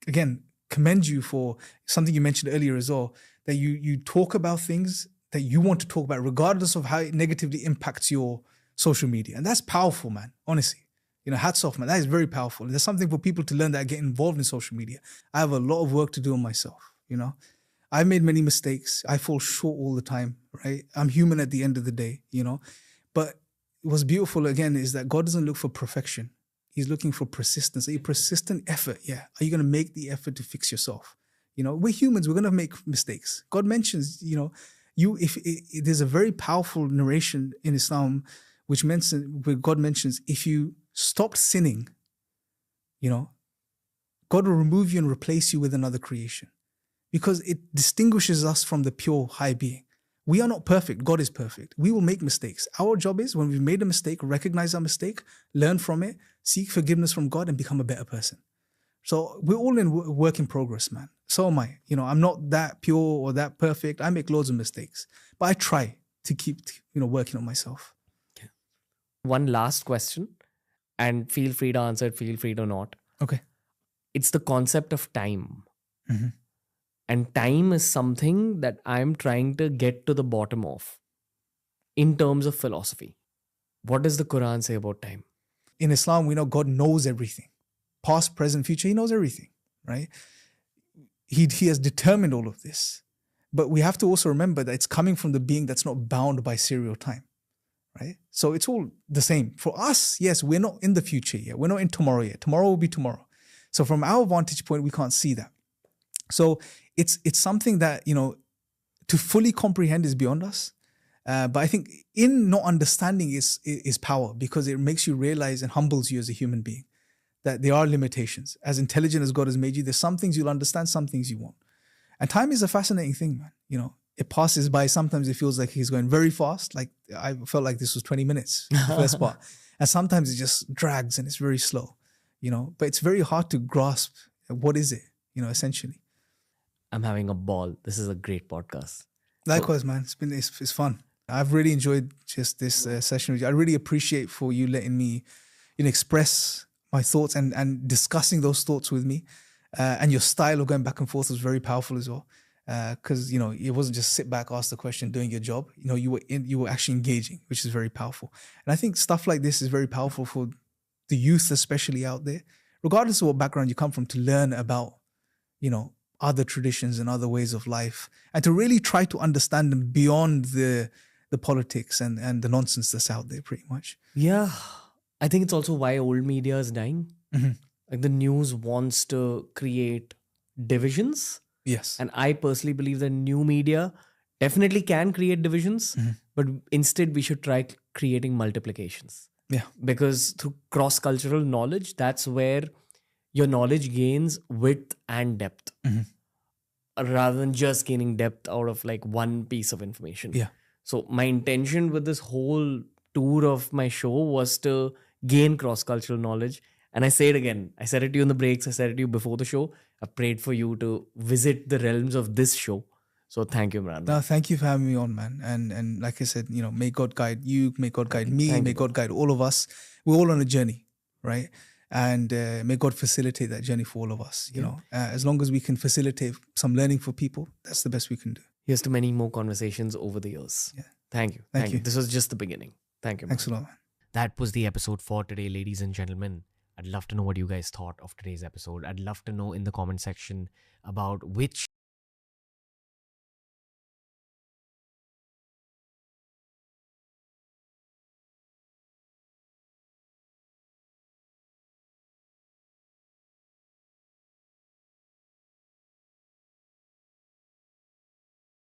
again, commend you for something you mentioned earlier as well, that you talk about things that you want to talk about, regardless of how it negatively impacts your social media. And that's powerful, man, honestly. Hats off, man. That is very powerful. There's something for people to learn that get involved in social media. I have a lot of work to do on myself, I've made many mistakes. I fall short all the time, right? I'm human at the end of the day, But what's beautiful, again, is that God doesn't look for perfection. He's looking for persistence. A persistent effort, yeah. Are you going to make the effort to fix yourself? We're humans. We're going to make mistakes. God mentions, if there's a very powerful narration in Islam where God mentions, if you stopped sinning, God will remove you and replace you with another creation, because it distinguishes us from the pure high being. We are not perfect. God is perfect. We will make mistakes. Our job is, when we've made a mistake, recognize our mistake, learn from it, seek forgiveness from God, and become a better person. So we're all in work in progress, man. So am I. I'm not that pure or that perfect. I make loads of mistakes. But I try to keep, working on myself. Okay. One last question, and feel free to answer it, feel free to not. Okay. It's the concept of time. And time is something that I'm trying to get to the bottom of in terms of philosophy. What does the Quran say about time? In Islam, we know God knows everything. Past, present, future, He knows everything, right? He has determined all of this. But we have to also remember that it's coming from the being that's not bound by serial time, right? So it's all the same. For us, yes, we're not in the future yet. We're not in tomorrow yet. Tomorrow will be tomorrow. So from our vantage point, we can't see that. So it's something that, to fully comprehend is beyond us. But I think in not understanding is power, because it makes you realize and humbles you as a human being that there are limitations. As intelligent as God has made you, there's some things you'll understand, some things you won't. And time is a fascinating thing, man. You know, it passes by. Sometimes it feels like he's going very fast. Like I felt like this was 20 minutes, the first part. And sometimes it just drags and it's very slow, you know. But it's very hard to grasp what is it, you know, essentially. I'm having a ball. This is a great podcast. Likewise, man. It's fun. I've really enjoyed just this session with you. I really appreciate for you letting me, you know, express my thoughts and discussing those thoughts with me. And your style of going back and forth was very powerful as well. Because, you know, it wasn't just sit back, ask the question, doing your job. You know, you were actually engaging, which is very powerful. And I think stuff like this is very powerful for the youth, especially out there, regardless of what background you come from, to learn about, you know, other traditions and other ways of life, and to really try to understand them beyond the politics and the nonsense that's out there, pretty much. Yeah. I think it's also why old media is dying. Mm-hmm. Like the news wants to create divisions. Yes. And I personally believe that new media definitely can create divisions, but instead we should try creating multiplications. Yeah. Because through cross-cultural knowledge, that's where your knowledge gains width and depth, rather than just gaining depth out of like one piece of information. Yeah. So my intention with this whole tour of my show was to gain cross-cultural knowledge. And I say it again. I said it to you in the breaks. I said it to you before the show. I prayed for you to visit the realms of this show. So thank you, Imran. No, thank you for having me on, man. And like I said, you know, may God guide you, may God guide me, may God guide all of us. We're all on a journey, right? And may God facilitate that journey for all of us. You know, as long as we can facilitate some learning for people, that's the best we can do. Here's to many more conversations over the years. Yeah. Thank you. Thank you. This was just the beginning. Thank you. Thanks a lot, man. That was the episode for today, ladies and gentlemen. I'd love to know what you guys thought of today's episode. I'd love to know in the comment section about which